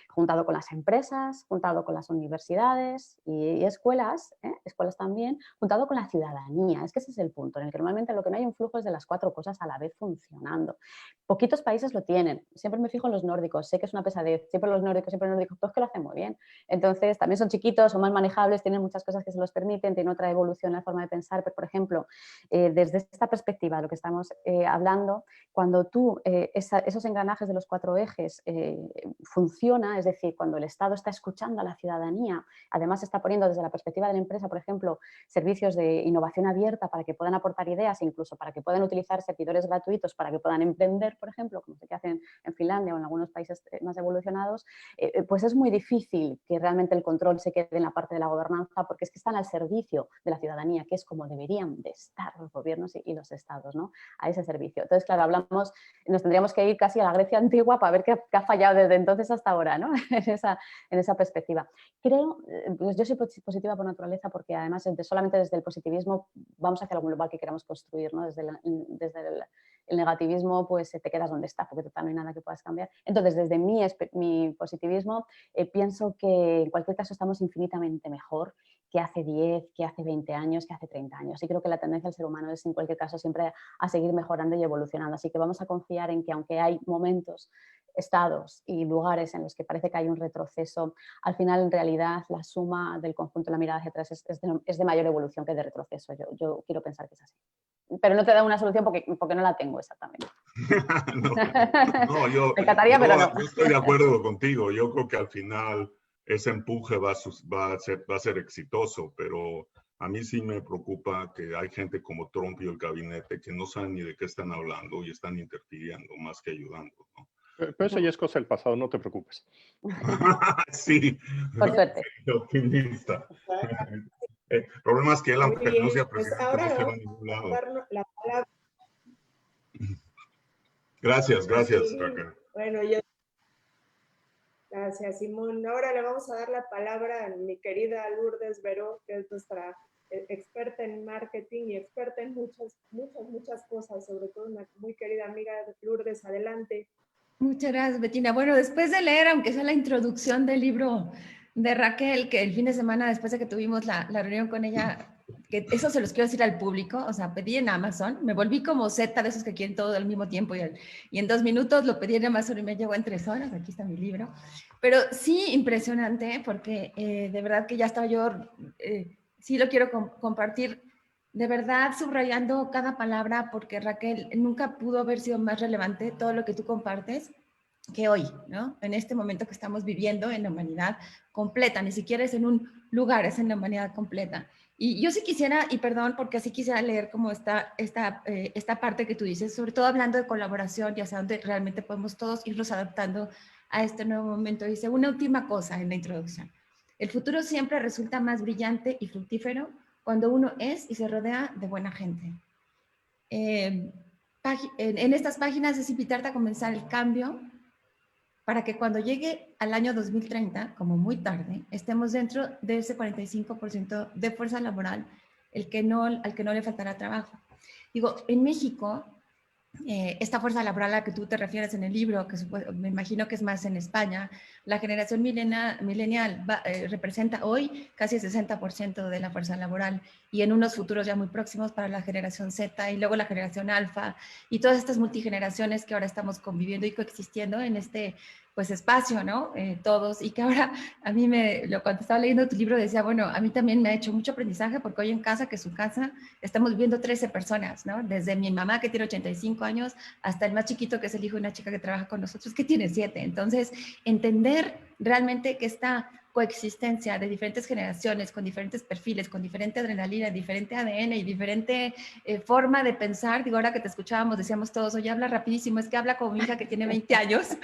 juntado con las empresas, juntado con las universidades y escuelas, escuelas también, juntado con la ciudadanía. Es que ese es el punto, en el que normalmente lo que no hay un flujo es de las 4 cosas a la vez funcionando. Poquitos países lo tienen. Siempre me fijo en los nórdicos, sé que es una pesadez, siempre los nórdicos, pues que lo hacen muy bien. Entonces, también son chiquitos, son más manejables, tienen muchas cosas que se los permiten, tienen otra evolución en la forma de pensar, pero, por ejemplo, desde esta perspectiva de lo que estamos hablando, cuando tú, esos engranajes de los 4 ejes funciona, es decir, cuando el Estado está escuchando a la ciudadanía, además está poniendo desde la perspectiva de la empresa, por ejemplo, servicios de innovación abierta para que puedan aportar ideas, incluso para que puedan utilizar servidores gratuitos, para que puedan emprender, por ejemplo, como sé que hacen en Finlandia o en algunos países más evolucionados, pues es muy difícil que realmente el control se quede en la parte de la gobernanza, porque es que están al servicio de la ciudadanía, que es como deberían de estar los gobiernos y los estados, ¿no? A ese servicio. Entonces, claro, nos tendríamos que ir casi a la Grecia antigua para ver qué ha fallado desde entonces hasta ahora, ¿no? en esa perspectiva. Creo, pues yo soy positiva por naturaleza porque además solamente desde el positivismo vamos hacia lo global que queramos construir, ¿no? Desde el negativismo pues te quedas donde estás porque total no hay nada que puedas cambiar. Entonces desde mi positivismo pienso que en cualquier caso estamos infinitamente mejor que hace 10, que hace 20 años, que hace 30 años. Y creo que la tendencia del ser humano es en cualquier caso siempre a seguir mejorando y evolucionando. Así que vamos a confiar en que aunque hay momentos, estados y lugares en los que parece que hay un retroceso, al final en realidad la suma del conjunto de la mirada hacia atrás es de mayor evolución que de retroceso. Yo quiero pensar que es así. Pero no te da una solución porque no la tengo exactamente. Me encantaría, pero no. Yo estoy de acuerdo contigo. Yo creo que al final ese empuje va a ser exitoso, pero a mí sí me preocupa que hay gente como Trump y el gabinete que no saben ni de qué están hablando y están interfiriendo más que ayudando, ¿no? Pero eso ya es cosa del pasado, no te preocupes. Sí. Por suerte. Optimista. El problema es que él, aunque no sea presidente, pues ahora no se va a ningún lado. Gracias, sí, Raquel. Bueno, gracias, Simón. Ahora le vamos a dar la palabra a mi querida Lourdes Veró, que es nuestra experta en marketing y experta en muchas cosas, sobre todo una muy querida amiga de Lourdes. Adelante. Muchas gracias, Bettina. Bueno, después de leer, aunque sea la introducción del libro de Raquel, que el fin de semana, después de que tuvimos la reunión con ella, que eso se los quiero decir al público, o sea, pedí en Amazon, me volví como Z de esos que quieren todo al mismo tiempo y en 2 minutos lo pedí en Amazon y me llegó en 3 horas, aquí está mi libro. Pero sí, impresionante, porque de verdad que ya estaba yo, sí lo quiero compartir, de verdad subrayando cada palabra, porque Raquel nunca pudo haber sido más relevante todo lo que tú compartes que hoy, ¿no? En este momento que estamos viviendo en la humanidad completa, ni siquiera es en un lugar, es en la humanidad completa. Y yo sí quisiera, y perdón, porque sí quisiera leer como esta parte que tú dices, sobre todo hablando de colaboración y hacia dónde realmente podemos todos irnos adaptando a este nuevo momento. Dice una última cosa en la introducción. El futuro siempre resulta más brillante y fructífero cuando uno es y se rodea de buena gente. En estas páginas es invitarte a comenzar el cambio para que cuando llegue al año 2030, como muy tarde, estemos dentro de ese 45% de fuerza laboral al que no le faltará trabajo. Digo, en México, esta fuerza laboral a la que tú te refieres en el libro, que me imagino que es más en España, la generación millennial representa hoy casi el 60% de la fuerza laboral y en unos futuros ya muy próximos para la generación Z y luego la generación alfa y todas estas multigeneraciones que ahora estamos conviviendo y coexistiendo en este pues espacio, ¿no? Todos, y que ahora a mí cuando estaba leyendo tu libro decía, bueno, a mí también me ha hecho mucho aprendizaje porque hoy en casa, que su casa, estamos viviendo 13 personas, ¿no? Desde mi mamá que tiene 85 años hasta el más chiquito que es el hijo de una chica que trabaja con nosotros que tiene 7. Entonces, entender realmente que esta coexistencia de diferentes generaciones, con diferentes perfiles, con diferente adrenalina, diferente ADN y diferente forma de pensar. Digo, ahora que te escuchábamos, decíamos todos, oye, habla rapidísimo, es que habla como mi hija que tiene 20 años,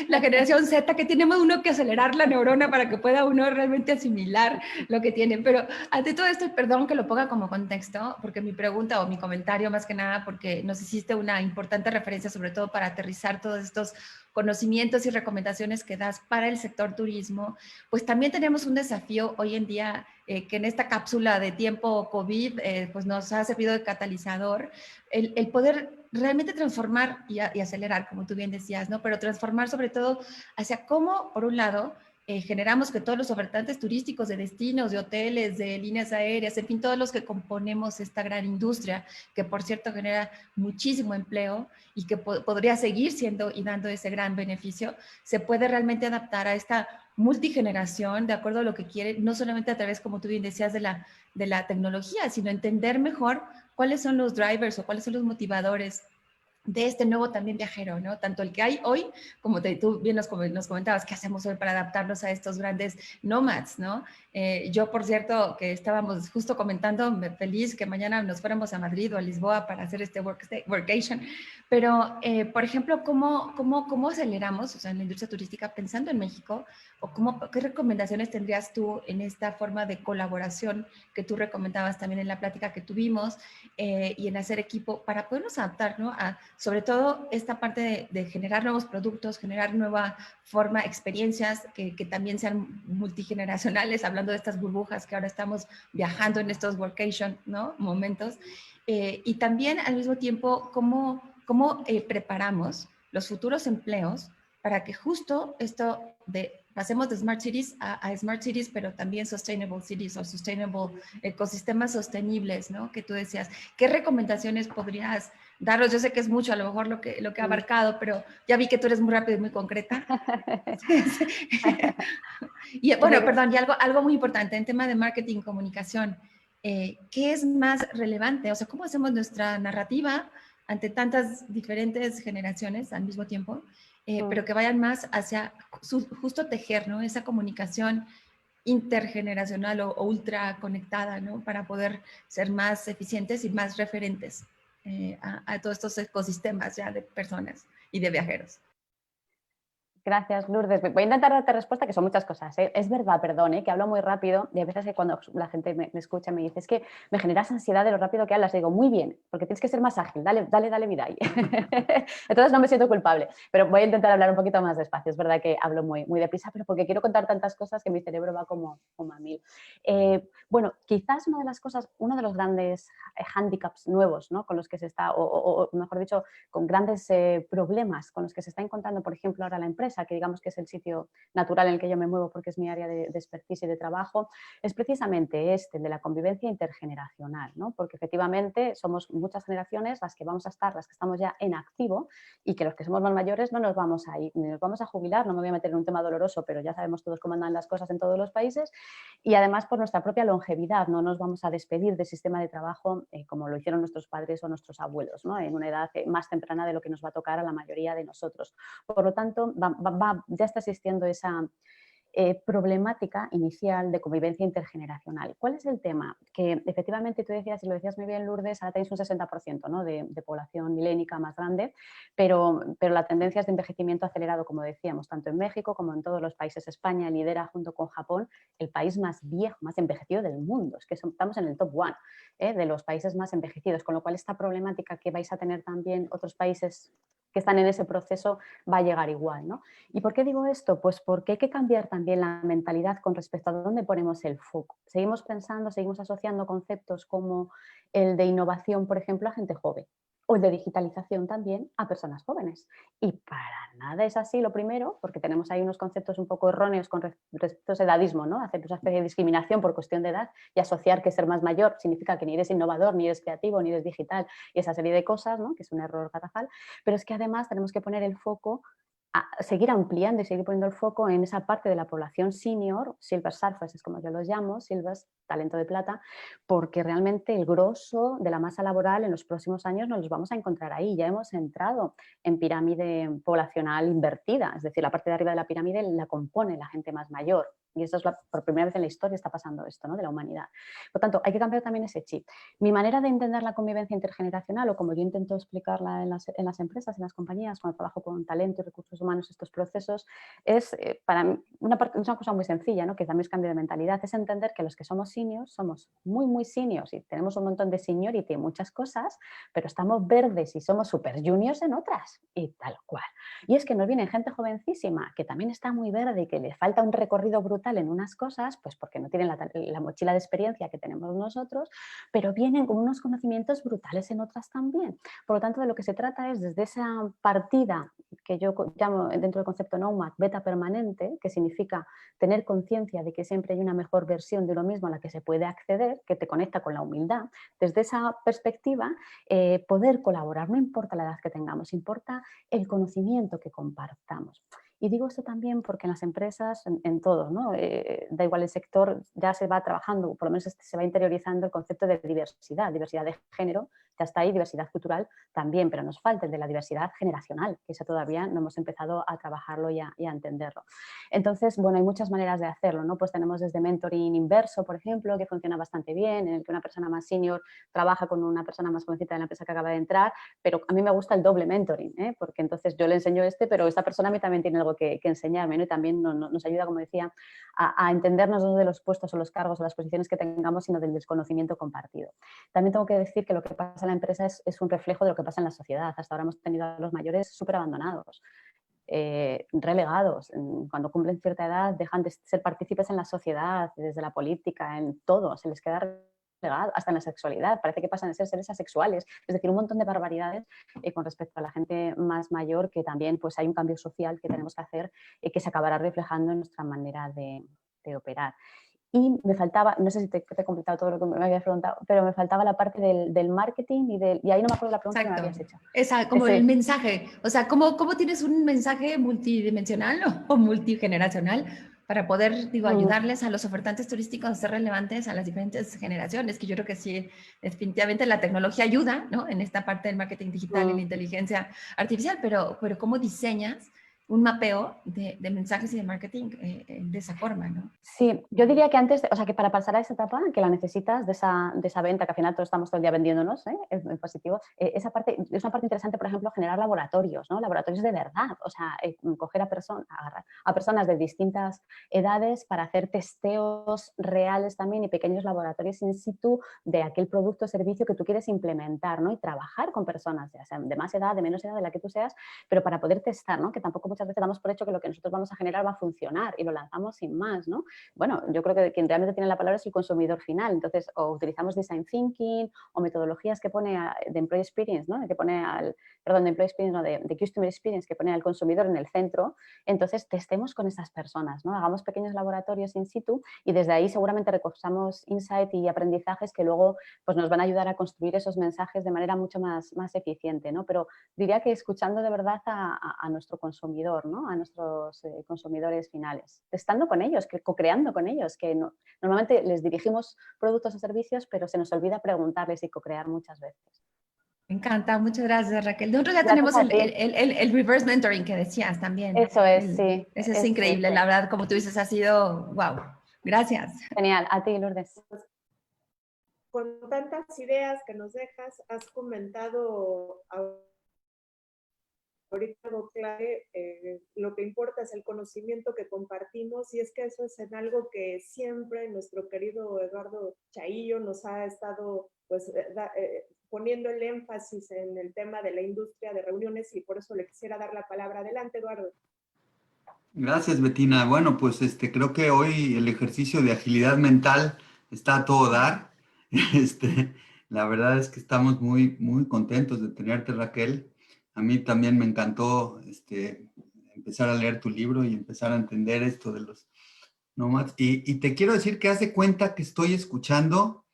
la generación Z, que tenemos uno que acelerar la neurona para que pueda uno realmente asimilar lo que tiene. Pero ante todo esto, perdón que lo ponga como contexto, porque mi pregunta o mi comentario más que nada, porque nos hiciste una importante referencia, sobre todo para aterrizar todos estos conocimientos y recomendaciones que das para el sector turismo, pues también tenemos un desafío hoy en día que en esta cápsula de tiempo COVID pues nos ha servido de catalizador, el poder realmente transformar y acelerar, como tú bien decías, ¿no? Pero transformar sobre todo hacia cómo, por un lado, generamos que todos los ofertantes turísticos de destinos, de hoteles, de líneas aéreas, en fin, todos los que componemos esta gran industria, que por cierto genera muchísimo empleo y que podría seguir siendo y dando ese gran beneficio, se puede realmente adaptar a esta multigeneración de acuerdo a lo que quiere, no solamente a través, como tú bien decías, de la tecnología, sino entender mejor cuáles son los drivers o cuáles son los motivadores de este nuevo también viajero, ¿no? Tanto el que hay hoy, como tú bien nos comentabas, ¿qué hacemos hoy para adaptarnos a estos grandes nomads, ¿no? Yo, por cierto, que estábamos justo comentando, feliz que mañana nos fuéramos a Madrid o a Lisboa para hacer este workation, pero, por ejemplo, ¿cómo aceleramos, o sea, en la industria turística, pensando en México, o qué recomendaciones tendrías tú en esta forma de colaboración que tú recomendabas también en la plática que tuvimos y en hacer equipo para podernos adaptar, ¿no? A, sobre todo esta parte de generar nuevos productos, generar nueva forma, experiencias que también sean multigeneracionales, hablando de estas burbujas que ahora estamos viajando en estos workation, ¿no? Momentos. Y también al mismo tiempo, ¿cómo preparamos los futuros empleos para que justo esto pasemos de Smart Cities a Smart Cities, pero también Sustainable Cities o Sustainable ecosistemas sostenibles, ¿no? Que tú decías, ¿qué recomendaciones podrías darnos? Yo sé que es mucho a lo mejor lo que ha abarcado, pero ya vi que tú eres muy rápida y muy concreta. Y bueno, perdón, y algo muy importante en tema de marketing y comunicación, ¿qué es más relevante? O sea, ¿cómo hacemos nuestra narrativa ante tantas diferentes generaciones al mismo tiempo? Pero que vayan más hacia justo tejer, ¿no? Esa comunicación intergeneracional o ultra conectada, ¿no? Para poder ser más eficientes y más referentes a todos estos ecosistemas ya de personas y de viajeros. Gracias, Lourdes. Voy a intentar darte respuesta, que son muchas cosas. Es verdad, perdón, que hablo muy rápido y a veces cuando la gente me escucha me dice, es que me generas ansiedad de lo rápido que hablas. Y digo, muy bien, porque tienes que ser más ágil, dale, mira ahí. Entonces no me siento culpable, pero voy a intentar hablar un poquito más despacio. Es verdad que hablo muy deprisa, pero porque quiero contar tantas cosas que mi cerebro va como a mil. Bueno, quizás uno de los grandes hándicaps nuevos, ¿no? Con los que se está, o mejor dicho, con grandes problemas con los que se está encontrando, por ejemplo, ahora la empresa, que digamos que es el sitio natural en el que yo me muevo porque es mi área de expertise y de trabajo, es precisamente el de la convivencia intergeneracional, ¿no? Porque efectivamente somos muchas generaciones las que vamos a estar, las que estamos ya en activo y que los que somos más mayores no nos vamos a ir, ni nos vamos a jubilar, no me voy a meter en un tema doloroso, pero ya sabemos todos cómo andan las cosas en todos los países y además por nuestra propia longevidad no nos vamos a despedir del sistema de trabajo como lo hicieron nuestros padres o nuestros abuelos, ¿no? En una edad más temprana de lo que nos va a tocar a la mayoría de nosotros. Por lo tanto, ya está existiendo esa problemática inicial de convivencia intergeneracional. ¿Cuál es el tema? Que efectivamente tú decías, y lo decías muy bien, Lourdes, ahora tenéis un 60%, ¿no? de población milénica más grande, pero la tendencia es de envejecimiento acelerado, como decíamos, tanto en México como en todos los países. España lidera junto con Japón el país más viejo, más envejecido del mundo. Es que estamos en el top one de los países más envejecidos, con lo cual esta problemática que vais a tener también otros países que están en ese proceso va a llegar igual, ¿no? ¿Y por qué digo esto? Pues porque hay que cambiar también la mentalidad con respecto a dónde ponemos el foco. Seguimos pensando, seguimos asociando conceptos como el de innovación, por ejemplo, a gente joven, o el de digitalización también a personas jóvenes. Y para nada es así, lo primero, porque tenemos ahí unos conceptos un poco erróneos con respecto a ese edadismo, ¿no? Hacer una especie de discriminación por cuestión de edad y asociar que ser más mayor significa que ni eres innovador, ni eres creativo, ni eres digital y esa serie de cosas, ¿no? Que es un error garrafal. Pero es que además tenemos que poner el foco, seguir ampliando y seguir poniendo el foco en esa parte de la población senior, silver surfers es como yo los llamo, silvers, talento de plata, porque realmente el grosso de la masa laboral en los próximos años nos los vamos a encontrar ahí. Ya hemos entrado en pirámide poblacional invertida, es decir, la parte de arriba de la pirámide la compone la gente más mayor. Y eso es por primera vez en la historia está pasando esto, ¿no? De la humanidad. Por tanto, hay que cambiar también ese chip. Mi manera de entender la convivencia intergeneracional, o como yo intento explicarla en las empresas, en las compañías, cuando trabajo con talento y recursos humanos, estos procesos, es para mí es una cosa muy sencilla, ¿no? Que también es cambio de mentalidad, es entender que los que somos seniors somos muy, muy seniors y tenemos un montón de seniority en muchas cosas, pero estamos verdes y somos super juniors en otras, y tal cual. Y es que nos viene gente jovencísima que también está muy verde y que le falta un recorrido brutal en unas cosas, pues porque no tienen la mochila de experiencia que tenemos nosotros, pero vienen con unos conocimientos brutales en otras también. Por lo tanto, de lo que se trata es desde esa partida que yo llamo dentro del concepto Nomad, beta permanente, que significa tener conciencia de que siempre hay una mejor versión de uno mismo a la que se puede acceder, que te conecta con la humildad. Desde esa perspectiva, poder colaborar, no importa la edad que tengamos, importa el conocimiento que compartamos. Y digo esto también porque en las empresas, en todos, ¿no? Da igual el sector, ya se va trabajando, por lo menos se va interiorizando el concepto de diversidad de género, ya está ahí, diversidad cultural también, pero nos falta el de la diversidad generacional, que eso todavía no hemos empezado a trabajarlo y a entenderlo. Entonces, bueno, hay muchas maneras de hacerlo, ¿no? Pues tenemos desde mentoring inverso, por ejemplo, que funciona bastante bien, en el que una persona más senior trabaja con una persona más jovencita de la empresa que acaba de entrar, pero a mí me gusta el doble mentoring, porque entonces yo le enseño pero esta persona a mí también tiene algo que enseñarme, ¿no? Y también nos ayuda, como decía, a entendernos no de los puestos o los cargos o las posiciones que tengamos, sino del desconocimiento compartido. También tengo que decir que lo que pasa en la empresa es un reflejo de lo que pasa en la sociedad. Hasta ahora hemos tenido a los mayores súper abandonados, relegados. Cuando cumplen cierta edad dejan de ser partícipes en la sociedad, desde la política, en todo, se les queda relegado, hasta en la sexualidad, parece que pasan de ser seres asexuales, es decir, un montón de barbaridades con respecto a la gente más mayor, que también pues hay un cambio social que tenemos que hacer y que se acabará reflejando en nuestra manera de operar. Y me faltaba, no sé si te he completado todo lo que me habías preguntado, pero me faltaba la parte del marketing y ahí no me acuerdo la pregunta que me habías hecho. Esa, como el mensaje, o sea, ¿cómo tienes un mensaje multidimensional o multigeneracional para poder, digo, ayudarles a los ofertantes turísticos a ser relevantes a las diferentes generaciones? Que yo creo que sí, definitivamente la tecnología ayuda, ¿no? En esta parte del marketing digital y la inteligencia artificial, pero ¿cómo diseñas un mapeo de mensajes y de marketing de esa forma, ¿no? Sí, yo diría que antes, o sea, que para pasar a esa etapa, que la necesitas de esa venta, que al final todos estamos todo el día vendiéndonos, es positivo, esa parte es una parte interesante, por ejemplo, generar laboratorios, ¿no? Laboratorios de verdad, o sea, coger a personas de distintas edades para hacer testeos reales también y pequeños laboratorios in situ de aquel producto o servicio que tú quieres implementar, ¿no? Y trabajar con personas, ya sean de más edad, de menos edad, de la que tú seas, pero para poder testar, ¿no? Que tampoco muchas veces damos por hecho que lo que nosotros vamos a generar va a funcionar y lo lanzamos sin más, ¿no? Bueno, yo creo que quien realmente tiene la palabra es el consumidor final. Entonces, o utilizamos design thinking o metodologías que pone de employee experience, ¿no? Que pone de employee experience, no, de customer experience, que pone al consumidor en el centro. Entonces, testemos con esas personas, ¿no? Hagamos pequeños laboratorios in situ y desde ahí seguramente recosamos insight y aprendizajes que luego pues, nos van a ayudar a construir esos mensajes de manera mucho más eficiente, ¿no? Pero diría que escuchando de verdad a nuestro consumidor, ¿no? A nuestros consumidores finales, testando con ellos, co-creando con ellos, que normalmente les dirigimos productos o servicios, pero se nos olvida preguntarles y co-crear muchas veces. Me encanta, muchas gracias, Raquel. Nosotros ya tenemos el reverse mentoring que decías también. Eso es, sí. Eso es increíble, la verdad, como tú dices, ha sido, wow, gracias. Genial, a ti, Lourdes. Con tantas ideas que nos dejas, has comentado ahorita algo clave, lo que importa es el conocimiento que compartimos, y es que eso es en algo que siempre nuestro querido Eduardo Chaillo nos ha estado pues, poniendo el énfasis en el tema de la industria de reuniones, y por eso le quisiera dar la palabra. Adelante, Eduardo. Gracias, Bettina. Bueno, pues creo que hoy el ejercicio de agilidad mental está a todo dar. La verdad es que estamos muy, muy contentos de tenerte, Raquel. A mí también me encantó empezar a leer tu libro y empezar a entender esto de los nómadas. Y te quiero decir que haz de cuenta que estoy escuchando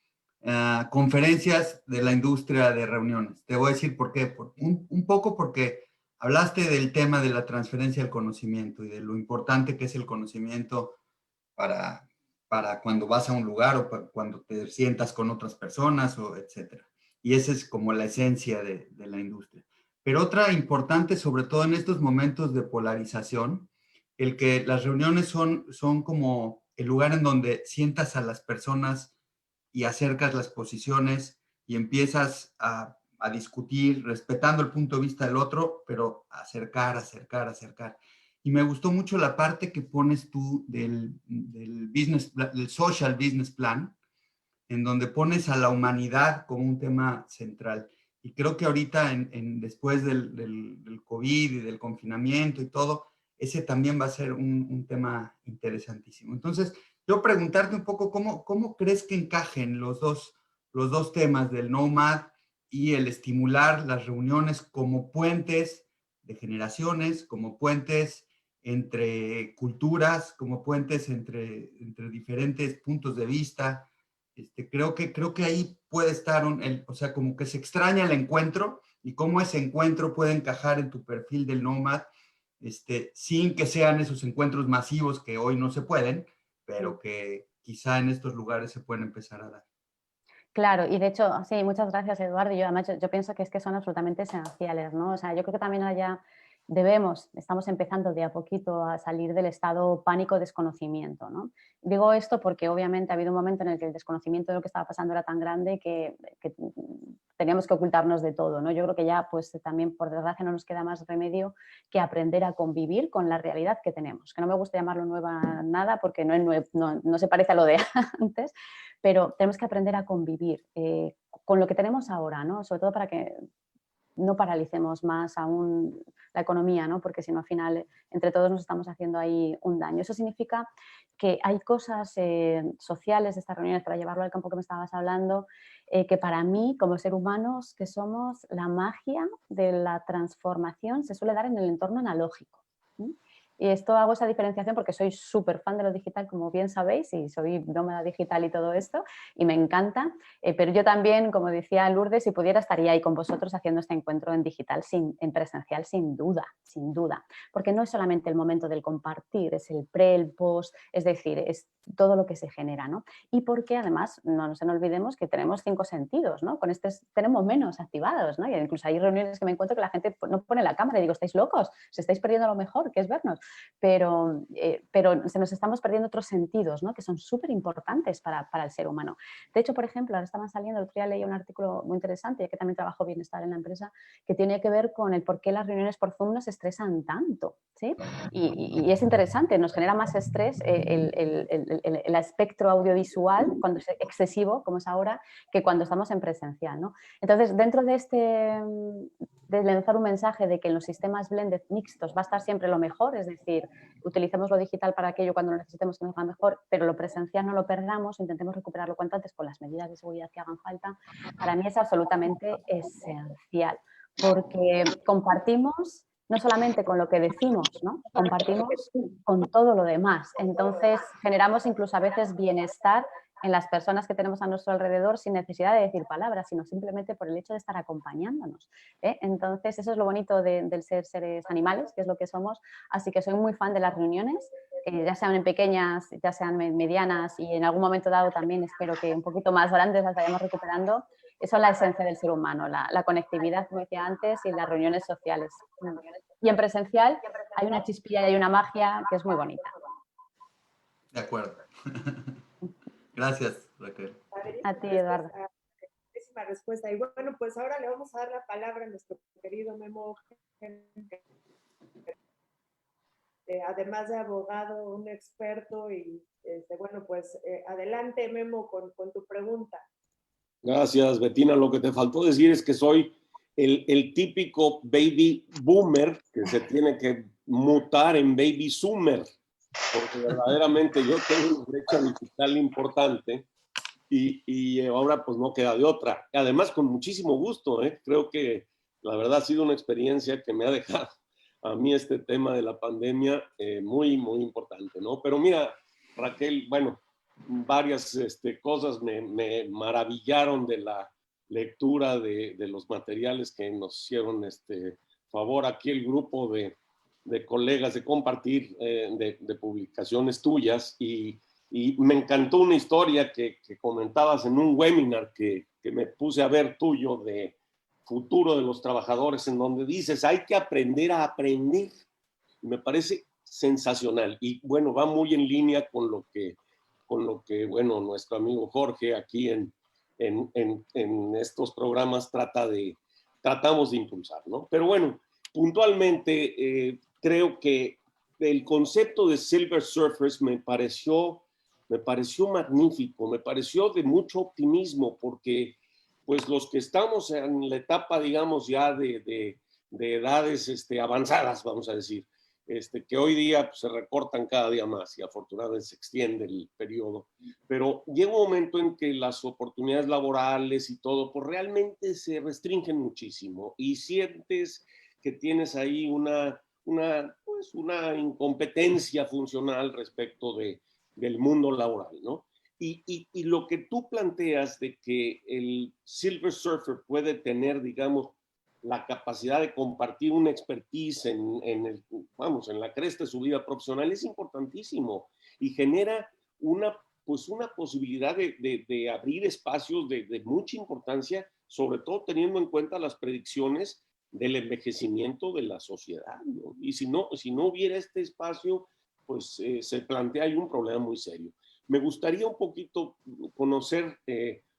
conferencias de la industria de reuniones. Te voy a decir por qué. Un poco porque hablaste del tema de la transferencia del conocimiento y de lo importante que es el conocimiento para cuando vas a un lugar o cuando te sientas con otras personas, etcétera. Y esa es como la esencia de la industria. Pero otra importante, sobre todo en estos momentos de polarización, el que las reuniones son como el lugar en donde sientas a las personas y acercas las posiciones y empiezas a discutir respetando el punto de vista del otro, pero acercar. Y me gustó mucho la parte que pones tú del social business plan, en donde pones a la humanidad como un tema central. Y creo que ahorita, después del COVID y del confinamiento y todo, ese también va a ser un tema interesantísimo. Entonces, yo preguntarte un poco, ¿cómo crees que encajen los dos temas del Nomad y el estimular las reuniones como puentes de generaciones, como puentes entre culturas, como puentes entre diferentes puntos de vista? Creo que ahí puede estar, o sea, como que se extraña el encuentro y cómo ese encuentro puede encajar en tu perfil del Nomad, sin que sean esos encuentros masivos que hoy no se pueden, pero que quizá en estos lugares se pueden empezar a dar. Claro, y de hecho, sí, muchas gracias, Eduardo. Yo además yo pienso que es que son absolutamente esenciales, ¿no? O sea, yo creo que también allá estamos empezando de a poquito a salir del estado pánico-desconocimiento, ¿no? Digo esto porque obviamente ha habido un momento en el que el desconocimiento de lo que estaba pasando era tan grande que teníamos que ocultarnos de todo, ¿no? Yo creo que ya, pues también, por desgracia, no nos queda más remedio que aprender a convivir con la realidad que tenemos. Que no me gusta llamarlo nueva nada porque no se parece a lo de antes, pero tenemos que aprender a convivir con lo que tenemos ahora, ¿no? Sobre todo para que no paralicemos más aún la economía, ¿no? Porque si no, al final, entre todos nos estamos haciendo ahí un daño. Eso significa que hay cosas sociales de estas reuniones, para llevarlo al campo que me estabas hablando, que para mí, como ser humanos que somos, la magia de la transformación se suele dar en el entorno analógico. Y esto hago esa diferenciación porque soy súper fan de lo digital, como bien sabéis, y soy nómada digital y todo esto, y me encanta. Pero yo también, como decía Lourdes, si pudiera estaría ahí con vosotros haciendo este encuentro en digital, en presencial, sin duda. Porque no es solamente el momento del compartir, es el pre, el post, es decir, es todo lo que se genera, ¿no? Y porque además, no nos olvidemos que tenemos 5 sentidos, ¿no? Con tenemos menos activados, ¿no? Y incluso hay reuniones que me encuentro que la gente no pone la cámara y digo, ¿estáis locos? Se estáis perdiendo lo mejor, que es vernos. Pero se nos estamos perdiendo otros sentidos, ¿no? Que son súper importantes para el ser humano. De hecho, por ejemplo, ahora estaban saliendo, el otro día leí un artículo muy interesante, ya que también trabajo bienestar en la empresa, que tiene que ver con el por qué las reuniones por Zoom nos estresan tanto, ¿sí? Y es interesante, nos genera más estrés el espectro audiovisual cuando es excesivo, como es ahora, que cuando estamos en presencial, ¿no? Entonces, dentro de lanzar un mensaje de que en los sistemas blended mixtos va a estar siempre lo mejor, es decir, utilicemos lo digital para aquello cuando lo necesitemos que nos va mejor, pero lo presencial no lo perdamos, intentemos recuperarlo cuanto antes con las medidas de seguridad que hagan falta, para mí es absolutamente esencial, porque compartimos no solamente con lo que decimos, ¿no? Compartimos con todo lo demás. Entonces, generamos incluso a veces bienestar en las personas que tenemos a nuestro alrededor sin necesidad de decir palabras, sino simplemente por el hecho de estar acompañándonos. Entonces, eso es lo bonito del ser seres animales, que es lo que somos. Así que soy muy fan de las reuniones, ya sean en pequeñas, ya sean medianas, y en algún momento dado también espero que un poquito más grandes las vayamos recuperando. Eso es la esencia del ser humano, la conectividad, como decía antes, y las reuniones sociales. Y en presencial hay una chispilla y hay una magia que es muy bonita. De acuerdo. Gracias, Raquel. A ti, Eduardo. Buenísima respuesta. Y bueno, pues ahora le vamos a dar la palabra a nuestro querido Memo, además de abogado, un experto, y bueno, pues adelante, Memo, con tu pregunta. Gracias, Bettina. Lo que te faltó decir es que soy el típico baby boomer que se tiene que mutar en baby zoomer, porque verdaderamente yo tengo una brecha digital importante y ahora pues no queda de otra. Además, con muchísimo gusto, creo que la verdad ha sido una experiencia que me ha dejado a mí este tema de la pandemia muy, muy importante, ¿no? Pero mira, Raquel, bueno, varias cosas me maravillaron de la lectura de los materiales que nos hicieron favor aquí el grupo de colegas de compartir de publicaciones tuyas, y me encantó una historia que comentabas en un webinar que me puse a ver tuyo de futuro de los trabajadores, en donde dices hay que aprender a aprender. Me parece sensacional y bueno, va muy en línea con lo que con lo que, bueno, nuestro amigo Jorge aquí en estos programas tratamos de impulsar, ¿no? Pero bueno, puntualmente creo que el concepto de Silver Surfers me pareció magnífico, me pareció de mucho optimismo, porque pues los que estamos en la etapa, digamos, ya de edades avanzadas, vamos a decir, que hoy día pues, se recortan cada día más y afortunadamente se extiende el periodo, pero llega un momento en que las oportunidades laborales y todo, pues realmente se restringen muchísimo y sientes que tienes ahí una incompetencia funcional respecto del mundo laboral, ¿no? Y lo que tú planteas de que el Silver Surfer puede tener, digamos, la capacidad de compartir una expertise en la cresta de su vida profesional es importantísimo y genera una posibilidad de abrir espacios de mucha importancia, sobre todo teniendo en cuenta las predicciones del envejecimiento de la sociedad, ¿no? Y si no hubiera este espacio, pues se plantea ahí un problema muy serio. Me gustaría un poquito conocer,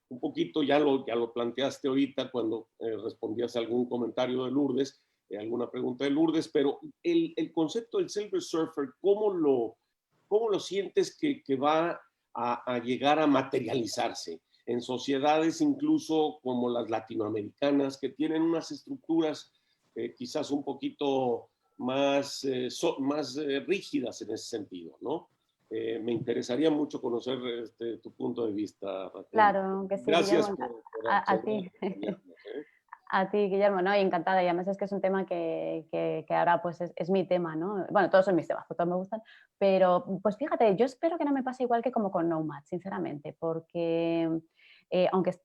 un poquito ya lo planteaste ahorita cuando respondías a algún comentario de Lourdes, alguna pregunta de Lourdes, pero el concepto del Silver Surfer, ¿cómo lo sientes que va a llegar a materializarse en sociedades incluso como las latinoamericanas, que tienen unas estructuras quizás un poquito más rígidas en ese sentido, ¿no? Me interesaría mucho conocer tu punto de vista, Raquel. Claro que sí, Gracias Guillermo, por a ti. A ti, Guillermo, ¿no? Y encantada, y además es que es un tema que ahora pues es mi tema, ¿no? Bueno, todos son mis temas, todos me gustan, pero pues fíjate, yo espero que no me pase igual que como con Nomad, sinceramente, porque aunque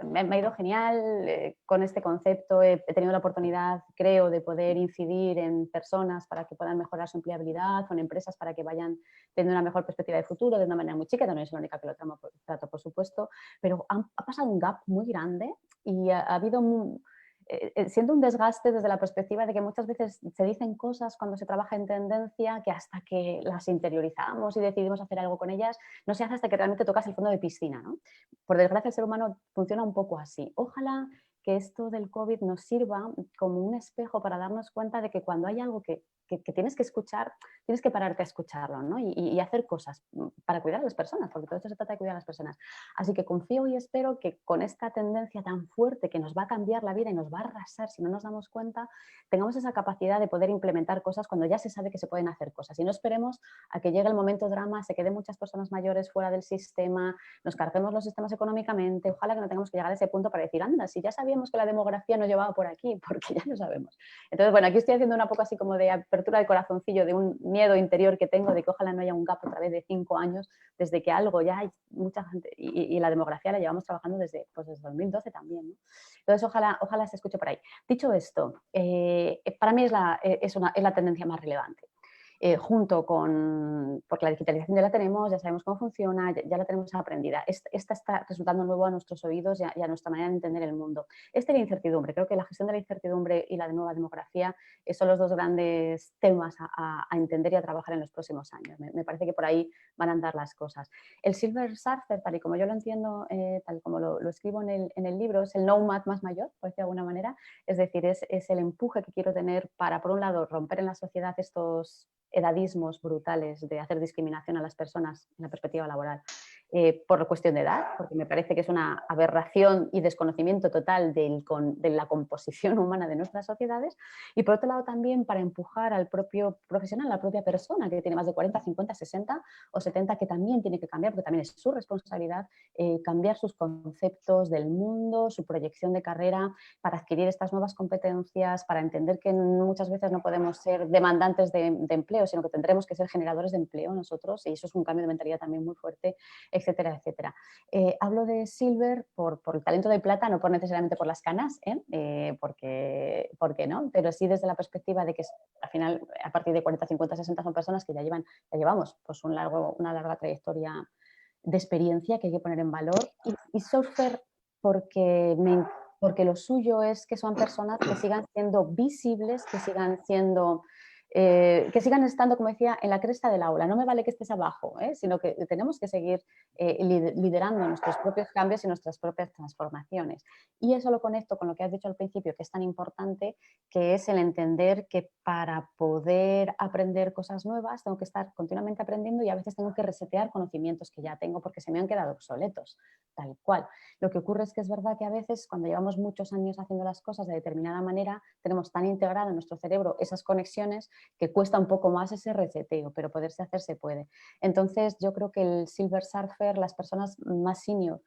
me ha ido genial con este concepto, he tenido la oportunidad, creo, de poder incidir en personas para que puedan mejorar su empleabilidad, o en empresas para que vayan teniendo una mejor perspectiva de futuro de una manera muy chica, no es la única que lo trato, por supuesto, pero ha pasado un gap muy grande y ha habido siendo un desgaste desde la perspectiva de que muchas veces se dicen cosas cuando se trabaja en tendencia que hasta que las interiorizamos y decidimos hacer algo con ellas, no se hace hasta que realmente tocas el fondo de piscina, ¿no? Por desgracia el ser humano funciona un poco así. Ojalá que esto del COVID nos sirva como un espejo para darnos cuenta de que cuando hay algo que tienes que escuchar, tienes que pararte a escucharlo, ¿no? Y hacer cosas para cuidar a las personas, porque todo esto se trata de cuidar a las personas. Así que confío y espero que con esta tendencia tan fuerte que nos va a cambiar la vida y nos va a arrasar si no nos damos cuenta, tengamos esa capacidad de poder implementar cosas cuando ya se sabe que se pueden hacer cosas. Y no esperemos a que llegue el momento drama, se queden muchas personas mayores fuera del sistema, nos carguemos los sistemas económicamente. Ojalá que no tengamos que llegar a ese punto para decir, anda, si ya sabíamos que la demografía nos llevaba por aquí, porque ya lo sabemos. Entonces, bueno, aquí estoy haciendo una poco así como de apertura de corazoncillo, de un miedo interior que tengo de que ojalá no haya un gap otra vez de 5 años desde que algo ya hay mucha gente, y la demografía la llevamos trabajando desde 2012 también, ¿no? Entonces, ojalá se escuche por ahí. Dicho esto, para mí es la tendencia más relevante. Junto con, porque la digitalización ya la tenemos, ya sabemos cómo funciona, ya la tenemos aprendida. Esta está resultando nuevo a nuestros oídos y a nuestra manera de entender el mundo. La incertidumbre, creo que la gestión de la incertidumbre y la nueva demografía son los dos grandes temas a entender y a trabajar en los próximos años. Me parece que por ahí van a andar las cosas. El Silver Surfer, tal y como yo lo entiendo, tal como lo escribo en el libro, es el nomad más mayor, por decirlo de alguna manera. Es decir, es el empuje que quiero tener para, por un lado, romper en la sociedad estos edadismos brutales de hacer discriminación a las personas en la perspectiva laboral por cuestión de edad, porque me parece que es una aberración y desconocimiento total de la composición humana de nuestras sociedades, y por otro lado también para empujar al propio profesional, a la propia persona que tiene más de 40, 50, 60 o 70, que también tiene que cambiar, porque también es su responsabilidad cambiar sus conceptos del mundo, su proyección de carrera, para adquirir estas nuevas competencias, para entender que muchas veces no podemos ser demandantes de empleo, sino que tendremos que ser generadores de empleo nosotros, y eso es un cambio de mentalidad también muy fuerte, etcétera, etcétera. Hablo de Silver por el talento de plata, no por necesariamente por las canas, porque no, pero sí desde la perspectiva de que al final a partir de 40, 50, 60 son personas que ya llevamos pues una larga trayectoria de experiencia que hay que poner en valor, y Surfer porque lo suyo es que son personas que sigan siendo visibles, que sigan siendo que sigan estando, como decía, en la cresta del aula. No me vale que estés abajo, sino que tenemos que seguir liderando nuestros propios cambios y nuestras propias transformaciones. Y eso lo conecto con lo que has dicho al principio, que es tan importante, que es el entender que para poder aprender cosas nuevas tengo que estar continuamente aprendiendo y a veces tengo que resetear conocimientos que ya tengo porque se me han quedado obsoletos, tal cual. Lo que ocurre es que es verdad que a veces cuando llevamos muchos años haciendo las cosas de determinada manera, tenemos tan integrado en nuestro cerebro esas conexiones que cuesta un poco más ese reseteo, pero poderse hacer se puede. Entonces yo creo que el Silver Surfer, las personas más senior,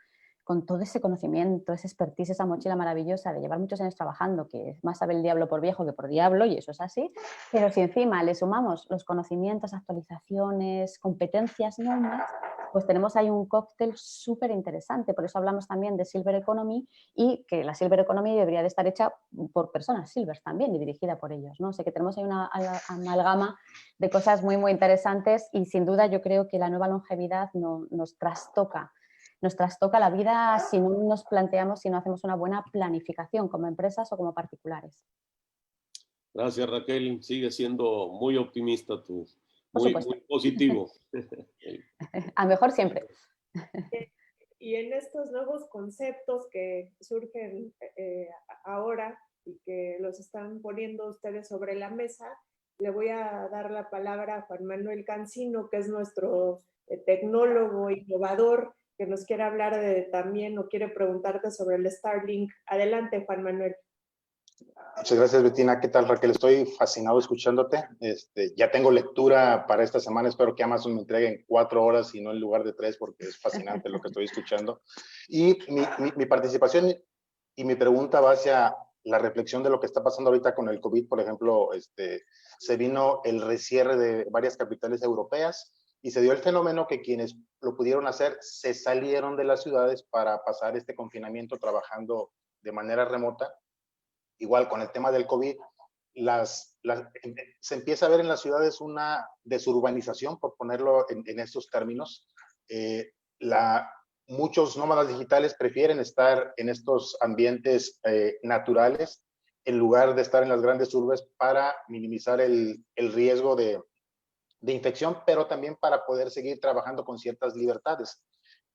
con todo ese conocimiento, esa expertise, esa mochila maravillosa de llevar muchos años trabajando, que más sabe el diablo por viejo que por diablo, y eso es así, pero si encima le sumamos los conocimientos, actualizaciones, competencias nuevas, pues tenemos ahí un cóctel súper interesante. Por eso hablamos también de Silver Economy y que la Silver Economy debería de estar hecha por personas silver también y dirigida por ellos, ¿no? O sea que tenemos ahí una amalgama de cosas muy, muy interesantes y sin duda yo creo que la nueva longevidad nos trastoca la vida si no nos planteamos, si no hacemos una buena planificación como empresas o como particulares. Gracias, Raquel. Sigue siendo muy optimista tú. Muy positivo. A mejor siempre. Y en estos nuevos conceptos que surgen ahora y que los están poniendo ustedes sobre la mesa, le voy a dar la palabra a Juan Manuel Cancino, que es nuestro tecnólogo innovador, que nos quiere hablar también o quiere preguntarte sobre el Starlink. Adelante, Juan Manuel. Muchas gracias, Bettina. ¿Qué tal, Raquel? Estoy fascinado escuchándote. Ya tengo lectura para esta semana. Espero que Amazon me entregue en 4 horas y no en lugar de 3, porque es fascinante lo que estoy escuchando. Y mi participación y mi pregunta va hacia la reflexión de lo que está pasando ahorita con el COVID. Por ejemplo, se vino el recierre de varias capitales europeas y se dio el fenómeno que quienes lo pudieron hacer se salieron de las ciudades para pasar este confinamiento trabajando de manera remota. Igual con el tema del COVID, se empieza a ver en las ciudades una desurbanización, por ponerlo en estos términos. Muchos nómadas digitales prefieren estar en estos ambientes naturales en lugar de estar en las grandes urbes para minimizar el riesgo de infección, pero también para poder seguir trabajando con ciertas libertades.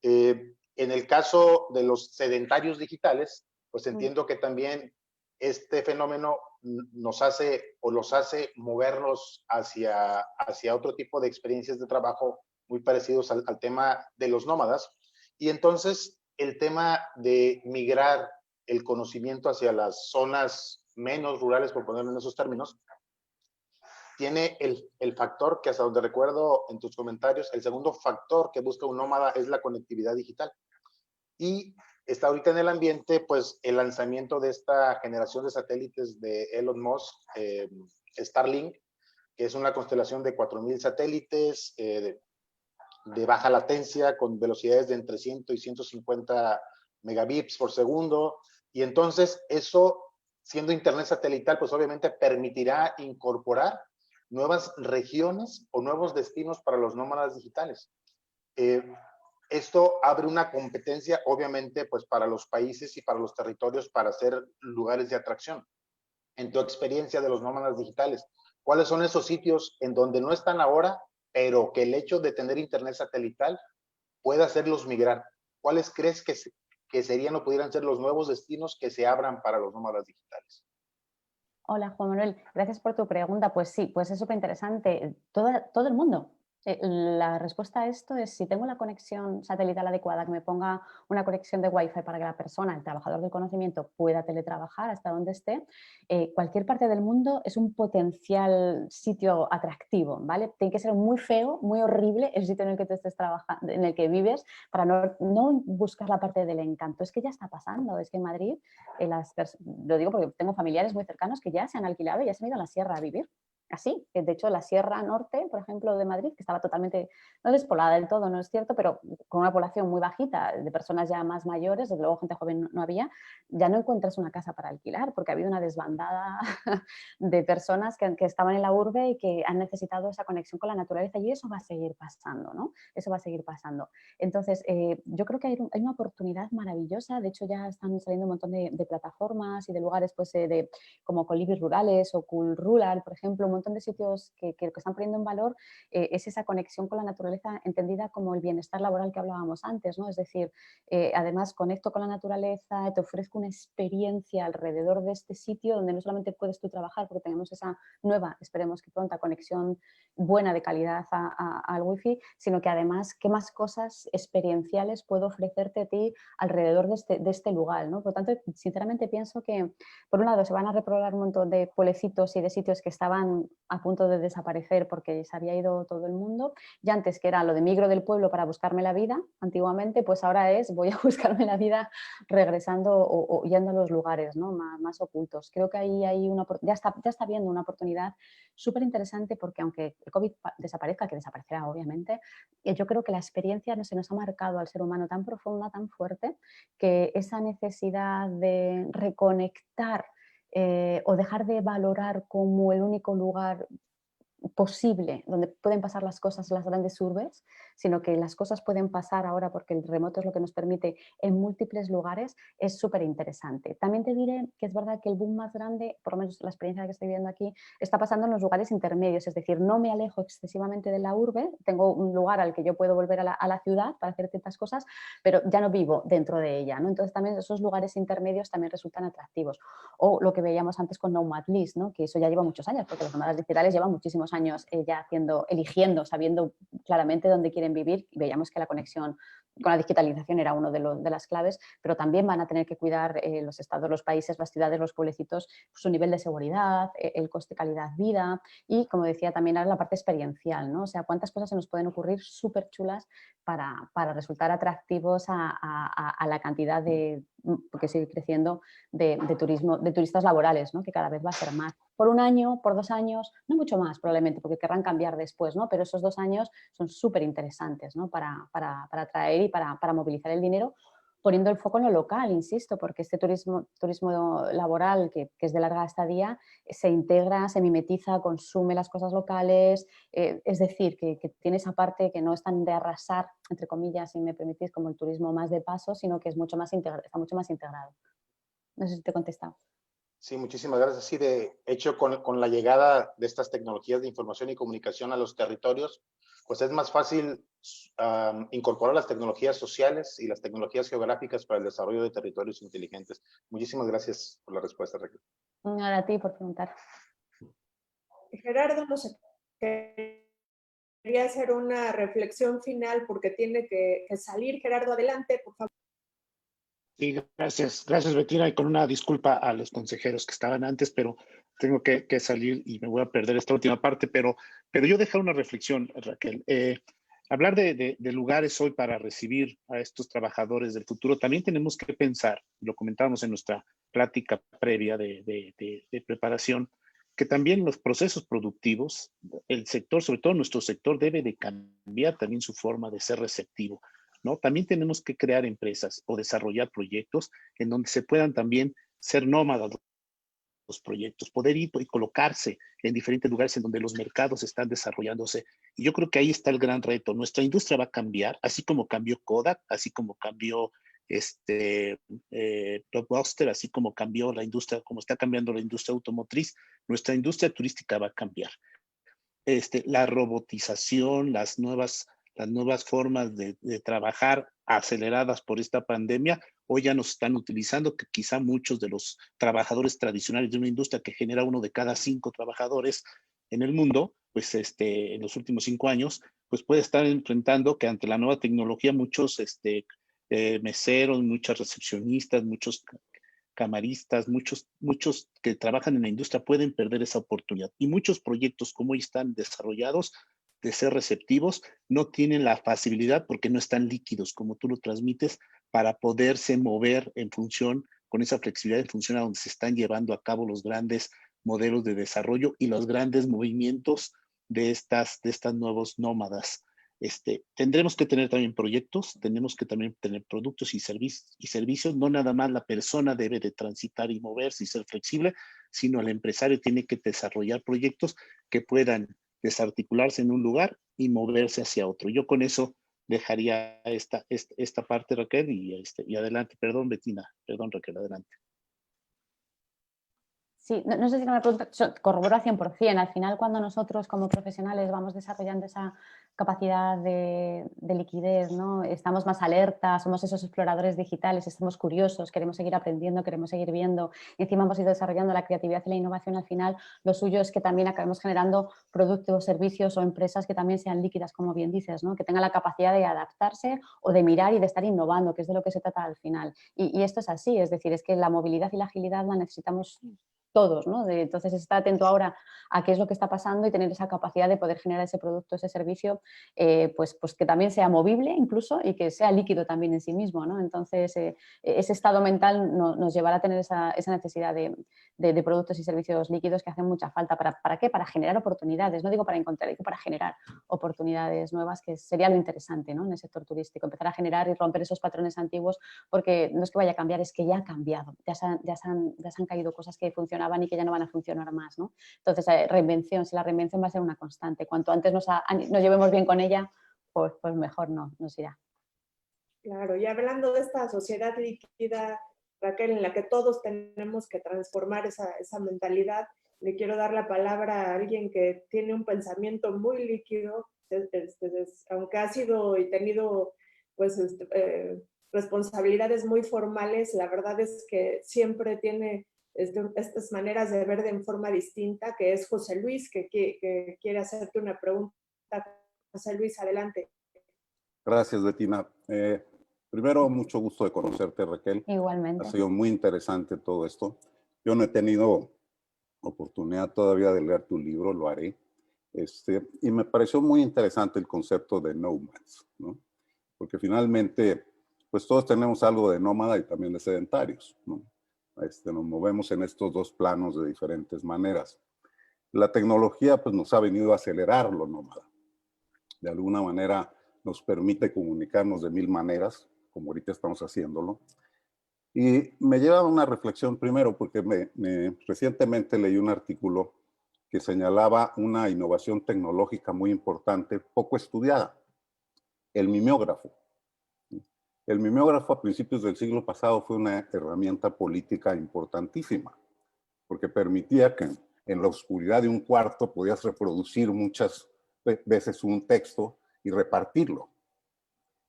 En el caso de los sedentarios digitales, pues entiendo que también este fenómeno nos hace o los hace movernos hacia otro tipo de experiencias de trabajo muy parecidos al tema de los nómadas. Y entonces el tema de migrar el conocimiento hacia las zonas menos rurales, por ponerlo en esos términos, tiene el factor que hasta donde recuerdo en tus comentarios, el segundo factor que busca un nómada es la conectividad digital. Y está ahorita en el ambiente, pues, el lanzamiento de esta generación de satélites de Elon Musk, Starlink, que es una constelación de 4,000 satélites de baja latencia, con velocidades de entre 100 y 150 megabits por segundo. Y entonces eso, siendo internet satelital, pues obviamente permitirá incorporar nuevas regiones o nuevos destinos para los nómadas digitales. Esto abre una competencia, obviamente, pues para los países y para los territorios para ser lugares de atracción. En tu experiencia de los nómadas digitales, ¿cuáles son esos sitios en donde no están ahora, pero que el hecho de tener internet satelital puede hacerlos migrar? ¿Cuáles crees que serían o pudieran ser los nuevos destinos que se abran para los nómadas digitales? Hola, Juan Manuel. Gracias por tu pregunta. Pues sí, pues es súper interesante. Todo el mundo. La respuesta a esto es si tengo la conexión satelital adecuada, que me ponga una conexión de Wi-Fi para que la persona, el trabajador del conocimiento, pueda teletrabajar hasta donde esté, cualquier parte del mundo es un potencial sitio atractivo, ¿vale? Tiene que ser muy feo, muy horrible el sitio en el que tú estés trabajando, en el que vives, para no buscar la parte del encanto. Es que ya está pasando, es que en Madrid, lo digo porque tengo familiares muy cercanos que ya se han alquilado y ya se han ido a la sierra a vivir. Así, de hecho la Sierra Norte, por ejemplo, de Madrid, que estaba totalmente, no despoblada del todo, no es cierto, pero con una población muy bajita, de personas ya más mayores, desde luego gente joven no había, ya no encuentras una casa para alquilar, porque ha habido una desbandada de personas que estaban en la urbe y que han necesitado esa conexión con la naturaleza, y eso va a seguir pasando, ¿no? Eso va a seguir pasando. Entonces, yo creo que hay una oportunidad maravillosa, de hecho ya están saliendo un montón de plataformas y de lugares pues, como colibris rurales o Cool Rural, por ejemplo, un montón de sitios que están poniendo en valor es esa conexión con la naturaleza entendida como el bienestar laboral que hablábamos antes, ¿no? Es decir, además conecto con la naturaleza, te ofrezco una experiencia alrededor de este sitio donde no solamente puedes tú trabajar, porque tenemos esa nueva, esperemos que pronta, conexión buena de calidad al wifi, sino que además qué más cosas experienciales puedo ofrecerte a ti alrededor de este lugar, ¿no? Por tanto, sinceramente pienso que por un lado se van a repoblar un montón de pueblecitos y de sitios que estaban a punto de desaparecer porque se había ido todo el mundo, y antes que era lo de migro del pueblo para buscarme la vida antiguamente, pues ahora es voy a buscarme la vida regresando o yendo a los lugares, ¿no? más ocultos. Creo que ahí hay ya está viendo una oportunidad súper interesante, porque aunque el COVID desaparezca, que desaparecerá obviamente, yo creo que la experiencia se nos ha marcado al ser humano tan profunda, tan fuerte, que esa necesidad de reconectar o dejar de valorar como el único lugar posible donde pueden pasar las cosas en las grandes urbes, sino que las cosas pueden pasar ahora porque el remoto es lo que nos permite en múltiples lugares, es súper interesante. También te diré que es verdad que el boom más grande, por lo menos la experiencia que estoy viendo aquí, está pasando en los lugares intermedios, es decir, no me alejo excesivamente de la urbe, tengo un lugar al que yo puedo volver a la ciudad para hacer ciertas cosas, pero ya no vivo dentro de ella, ¿no? Entonces también esos lugares intermedios también resultan atractivos. O lo que veíamos antes con Nomad List, ¿no? Que eso ya lleva muchos años, porque los nómadas digitales llevan muchísimos años ya eligiendo, sabiendo claramente dónde quieren vivir, y veíamos que la conexión con la digitalización era una de las claves, pero también van a tener que cuidar los estados, los países, las ciudades, los pueblecitos, su nivel de seguridad, el coste calidad-vida y, como decía, también ahora la parte experiencial, ¿no? O sea, cuántas cosas se nos pueden ocurrir súper chulas para resultar atractivos a la cantidad que sigue creciendo de turismo, de turistas laborales, ¿no? Que cada vez va a ser más. Por un año, por 2 años, no mucho más probablemente, porque querrán cambiar después, ¿no? Pero esos 2 años son súper interesantes, ¿no? Para atraer y para movilizar el dinero, poniendo el foco en lo local, insisto, porque este turismo laboral que es de larga estadía se integra, se mimetiza, consume las cosas locales, es decir, que tiene esa parte que no es tan de arrasar, entre comillas, si me permitís, como el turismo más de paso, sino que es mucho más está mucho más integrado. No sé si te he contestado. Sí, muchísimas gracias. Sí, de hecho, con la llegada de estas tecnologías de información y comunicación a los territorios, pues es más fácil incorporar las tecnologías sociales y las tecnologías geográficas para el desarrollo de territorios inteligentes. Muchísimas gracias por la respuesta, Raquel. Nada, a ti por preguntar. Gerardo, no sé, quería hacer una reflexión final porque tiene que salir. Gerardo, adelante, por favor. Sí, gracias. Gracias, Bettina. Y con una disculpa a los consejeros que estaban antes, pero tengo que salir y me voy a perder esta última parte. Pero yo dejar una reflexión, Raquel. Hablar de lugares hoy para recibir a estos trabajadores del futuro, también tenemos que pensar, lo comentábamos en nuestra plática previa de preparación, que también los procesos productivos, el sector, sobre todo nuestro sector, debe de cambiar también su forma de ser receptivo, ¿no? También tenemos que crear empresas o desarrollar proyectos en donde se puedan también ser nómadas los proyectos, poder ir y colocarse en diferentes lugares en donde los mercados están desarrollándose. Y yo creo que ahí está el gran reto. Nuestra industria va a cambiar, así como cambió Kodak, así como cambió Blockbuster, así como cambió la industria, como está cambiando la industria automotriz, nuestra industria turística va a cambiar. La robotización, las nuevas formas de trabajar aceleradas por esta pandemia, hoy ya nos están utilizando, que quizá muchos de los trabajadores tradicionales de una industria que genera 1 de cada 5 trabajadores en el mundo, pues en los últimos 5 años, pues puede estar enfrentando que ante la nueva tecnología muchos meseros, muchas recepcionistas, muchos camaristas, muchos que trabajan en la industria pueden perder esa oportunidad. Y muchos proyectos como hoy están desarrollados de ser receptivos, no tienen la facilidad porque no están líquidos como tú lo transmites para poderse mover en función, con esa flexibilidad en función a donde se están llevando a cabo los grandes modelos de desarrollo y los grandes movimientos de estas nuevos nómadas. Tendremos que tener también proyectos, tenemos que también tener productos y servicios. No nada más la persona debe de transitar y moverse y ser flexible, sino el empresario tiene que desarrollar proyectos que puedan desarticularse en un lugar y moverse hacia otro. Yo con eso dejaría esta parte, Raquel, y adelante. Perdón, Bettina. Perdón, Raquel, adelante. Sí, no sé si me pregunta, corroboro al 100%. Al final, cuando nosotros como profesionales vamos desarrollando esa capacidad de liquidez, ¿no? Estamos más alertas, somos esos exploradores digitales, estamos curiosos, queremos seguir aprendiendo, queremos seguir viendo, y encima hemos ido desarrollando la creatividad y la innovación. Al final, lo suyo es que también acabemos generando productos, servicios o empresas que también sean líquidas, como bien dices, ¿no? Que tengan la capacidad de adaptarse o de mirar y de estar innovando, que es de lo que se trata al final. Y esto es así, es decir, es que la movilidad y la agilidad la necesitamos todos, ¿no? Entonces, estar atento ahora a qué es lo que está pasando y tener esa capacidad de poder generar ese producto, ese servicio, pues que también sea movible incluso y que sea líquido también en sí mismo, ¿no? Entonces, ese estado mental nos llevará a tener esa necesidad de productos y servicios líquidos que hacen mucha falta. ¿Para qué? Para generar oportunidades, no digo para encontrar, digo para generar oportunidades nuevas, que sería lo interesante, ¿no? En el sector turístico, empezar a generar y romper esos patrones antiguos, porque no es que vaya a cambiar, es que ya ha cambiado, ya se han caído cosas que funcionan y que ya no van a funcionar más, ¿no? Entonces, reinvención, si la reinvención va a ser una constante, cuanto antes nos llevemos bien con ella, pues mejor nos irá. Claro, y hablando de esta sociedad líquida, Raquel, en la que todos tenemos que transformar esa mentalidad, le quiero dar la palabra a alguien que tiene un pensamiento muy líquido, aunque ha sido y tenido pues responsabilidades muy formales, la verdad es que siempre tiene estas maneras de ver de forma distinta, que es José Luis, que quiere hacerte una pregunta. José Luis, adelante. Gracias, Bettina. Primero, mucho gusto de conocerte, Raquel. Igualmente. Ha sido muy interesante todo esto. Yo no he tenido oportunidad todavía de leer tu libro, lo haré. Y me pareció muy interesante el concepto de nomads, ¿no? Porque finalmente, pues todos tenemos algo de nómada y también de sedentarios, ¿no? Nos movemos en estos dos planos de diferentes maneras. La tecnología pues nos ha venido a acelerar lo nómada. De alguna manera nos permite comunicarnos de mil maneras, como ahorita estamos haciéndolo. Y me lleva a una reflexión primero, porque recientemente leí un artículo que señalaba una innovación tecnológica muy importante, poco estudiada, el mimeógrafo. El mimeógrafo a principios del siglo pasado fue una herramienta política importantísima, porque permitía que en la oscuridad de un cuarto podías reproducir muchas veces un texto y repartirlo.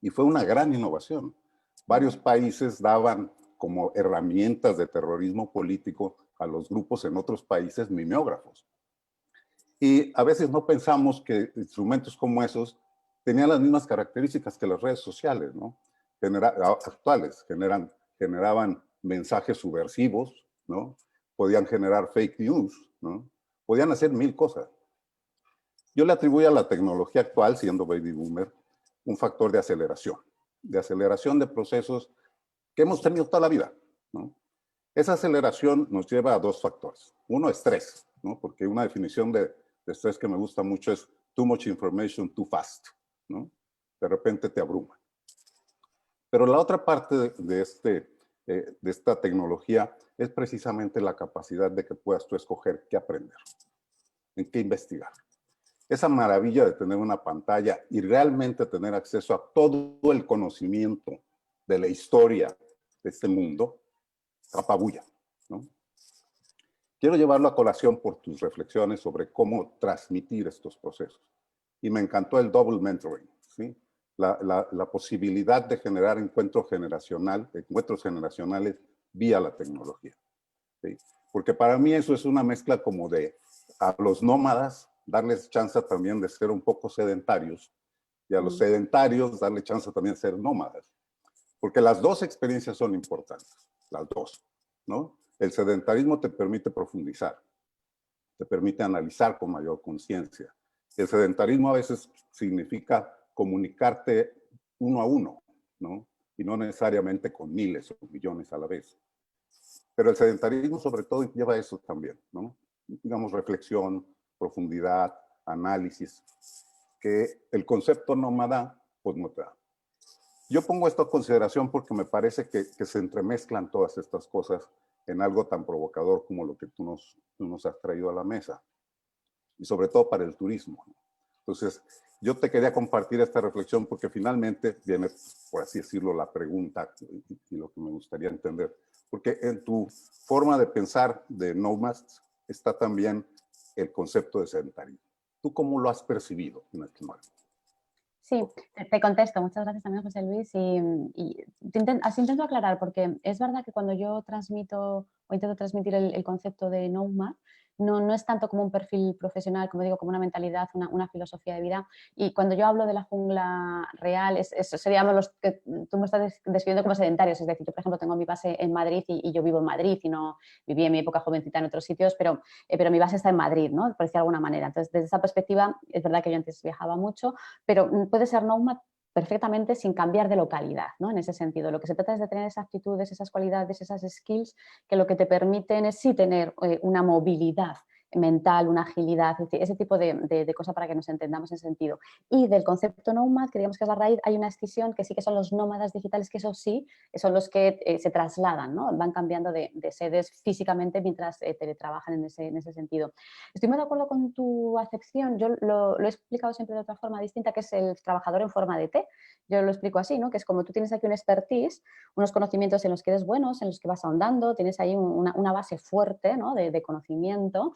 Y fue una gran innovación. Varios países daban como herramientas de terrorismo político a los grupos en otros países mimeógrafos. Y a veces no pensamos que instrumentos como esos tenían las mismas características que las redes sociales, ¿no? Actuales, generaban mensajes subversivos, ¿no? Podían generar fake news, ¿no? Podían hacer mil cosas. Yo le atribuyo a la tecnología actual, siendo baby boomer, un factor de aceleración de procesos que hemos tenido toda la vida, ¿no? Esa aceleración nos lleva a dos factores. Uno, estrés, ¿no? Porque una definición de estrés que me gusta mucho es too much information, too fast, ¿no? De repente te abruma. Pero la otra parte de esta tecnología es precisamente la capacidad de que puedas tú escoger qué aprender, en qué investigar. Esa maravilla de tener una pantalla y realmente tener acceso a todo el conocimiento de la historia de este mundo, apabulla, ¿no? Quiero llevarlo a colación por tus reflexiones sobre cómo transmitir estos procesos. Y me encantó el double mentoring, ¿sí? La posibilidad de generar encuentros generacionales vía la tecnología, ¿sí? Porque para mí eso es una mezcla como de a los nómadas darles chance también de ser un poco sedentarios y a los sedentarios darle chance también de ser nómadas. Porque las dos experiencias son importantes, las dos, ¿no? El sedentarismo te permite profundizar, te permite analizar con mayor conciencia. El sedentarismo a veces significa comunicarte uno a uno, ¿no? Y no necesariamente con miles o millones a la vez. Pero el sedentarismo sobre todo lleva eso también, ¿no? Digamos, reflexión, profundidad, análisis, que el concepto nómada pues no te da. Yo pongo esto a consideración porque me parece que se entremezclan todas estas cosas en algo tan provocador como lo que tú nos has traído a la mesa. Y sobre todo para el turismo. Entonces, yo te quería compartir esta reflexión porque finalmente viene, por así decirlo, la pregunta y lo que me gustaría entender. Porque en tu forma de pensar de Nomads está también el concepto de sedentarismo. ¿Tú cómo lo has percibido en este momento? Sí, te contesto. Muchas gracias también, José Luis. Así intento aclarar, porque es verdad que cuando yo transmito o intento transmitir el concepto de Nomad, no es tanto como un perfil profesional, como digo, como una mentalidad, una filosofía de vida. Y cuando yo hablo de la jungla real, seríamos los que tú me estás describiendo como sedentarios. Es decir, yo, por ejemplo, tengo mi base en Madrid y yo vivo en Madrid y no viví en mi época jovencita en otros sitios, pero mi base está en Madrid, ¿no? Por decir de alguna manera. Entonces, desde esa perspectiva, es verdad que yo antes viajaba mucho, pero puede ser nómada perfectamente sin cambiar de localidad, ¿no? En ese sentido, lo que se trata es de tener esas actitudes, esas cualidades, esas skills que lo que te permiten es sí tener una movilidad mental, una agilidad, ese tipo de cosas para que nos entendamos en ese sentido. Y del concepto nómada, que digamos que es la raíz, hay una escisión que sí que son los nómadas digitales, que eso sí, son los que se trasladan, ¿no? Van cambiando de sedes físicamente mientras teletrabajan en ese sentido. Estoy muy de acuerdo con tu acepción, yo lo he explicado siempre de otra forma distinta, que es el trabajador en forma de T. Yo lo explico así, ¿no? Que es como tú tienes aquí un expertise, unos conocimientos en los que eres buenos, en los que vas ahondando, tienes ahí una base fuerte, ¿no? de conocimiento,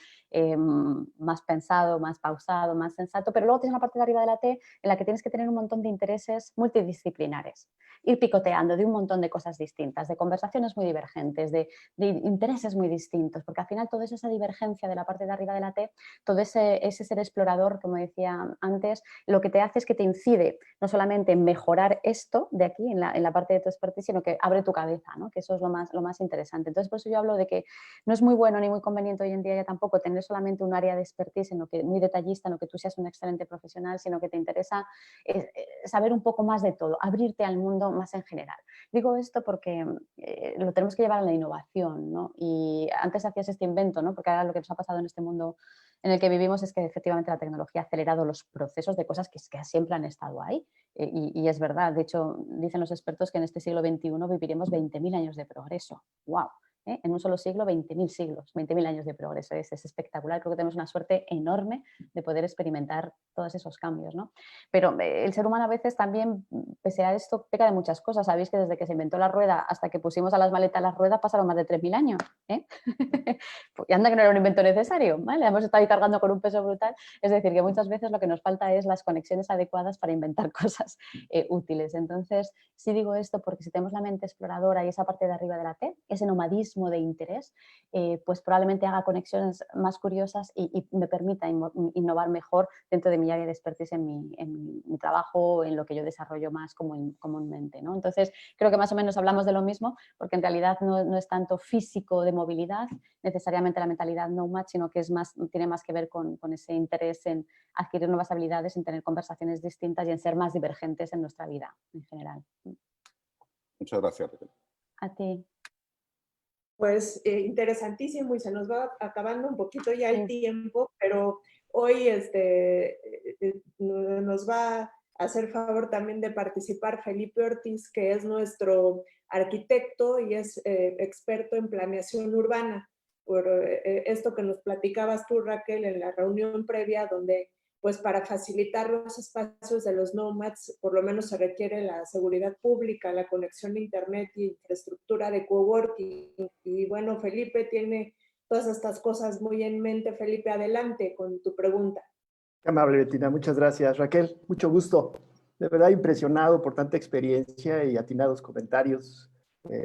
más pensado, más pausado, más sensato, pero luego tienes una parte de arriba de la T en la que tienes que tener un montón de intereses multidisciplinares, ir picoteando de un montón de cosas distintas, de conversaciones muy divergentes, de intereses muy distintos, porque al final toda esa divergencia de la parte de arriba de la T, todo ese ser explorador, como decía antes, lo que te hace es que te incide no solamente en mejorar esto de aquí, en la parte de tu expertise, sino que abre tu cabeza, ¿no? Que eso es lo más interesante. Entonces, por eso yo hablo de que no es muy bueno ni muy conveniente hoy en día ya tampoco tener solamente un área de expertise en lo que, muy detallista, en lo que tú seas un excelente profesional, sino que te interesa saber un poco más de todo, abrirte al mundo más en general. Digo esto porque lo tenemos que llevar a la innovación, ¿no? Y antes hacías este invento, ¿no? Porque ahora lo que nos ha pasado en este mundo en el que vivimos es que efectivamente la tecnología ha acelerado los procesos de cosas que siempre han estado ahí. Y es verdad, de hecho, dicen los expertos que en este siglo XXI viviremos 20.000 años de progreso. ¡Wow! En un solo siglo, 20.000 siglos, 20.000 años de progreso. Es espectacular. Creo que tenemos una suerte enorme de poder experimentar todos esos cambios, ¿no? Pero el ser humano a veces también, pese a esto, peca de muchas cosas. Sabéis que desde que se inventó la rueda hasta que pusimos a las maletas las ruedas pasaron más de 3.000 años. Pues, y anda que no era un invento necesario, ¿vale? Hemos estado ahí cargando con un peso brutal. Es decir, que muchas veces lo que nos falta es las conexiones adecuadas para inventar cosas útiles. Entonces, sí digo esto porque si tenemos la mente exploradora y esa parte de arriba de la T, ese nomadismo de interés, pues probablemente haga conexiones más curiosas y me permita innovar mejor dentro de mi área de expertise en mi trabajo, en lo que yo desarrollo más comúnmente, ¿no? Entonces, creo que más o menos hablamos de lo mismo, porque en realidad no es tanto físico de movilidad, necesariamente la mentalidad nomad, sino que tiene más que ver con ese interés en adquirir nuevas habilidades, en tener conversaciones distintas y en ser más divergentes en nuestra vida en general. Muchas gracias. A ti. Pues interesantísimo y se nos va acabando un poquito ya el tiempo, pero hoy nos va a hacer favor también de participar Felipe Ortiz, que es nuestro arquitecto y es experto en planeación urbana. Por esto que nos platicabas tú, Raquel, en la reunión previa, donde pues para facilitar los espacios de los nomads, por lo menos se requiere la seguridad pública, la conexión a internet y infraestructura de coworking. Y bueno, Felipe tiene todas estas cosas muy en mente. Felipe, adelante con tu pregunta. Qué amable, Bettina. Muchas gracias, Raquel. Mucho gusto. De verdad impresionado por tanta experiencia y atinados comentarios.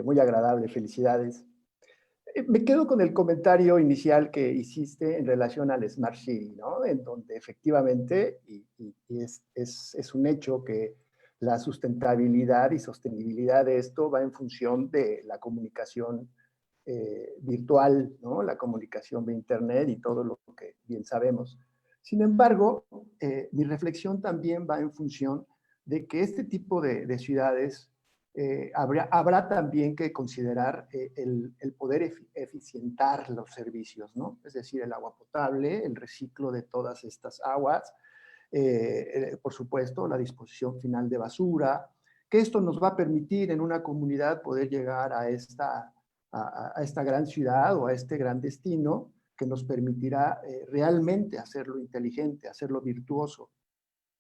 Muy agradable. Felicidades. Me quedo con el comentario inicial que hiciste en relación al Smart City, ¿no? En donde efectivamente, y es un hecho que la sustentabilidad y sostenibilidad de esto va en función de la comunicación virtual, ¿no? La comunicación de Internet y todo lo que bien sabemos. Sin embargo, mi reflexión también va en función de que este tipo de ciudades habrá también que considerar el poder eficientar los servicios, ¿no? Es decir, el agua potable, el reciclo de todas estas aguas, por supuesto, la disposición final de basura, que esto nos va a permitir en una comunidad poder llegar a esta gran ciudad o a este gran destino que nos permitirá realmente hacerlo inteligente, hacerlo virtuoso.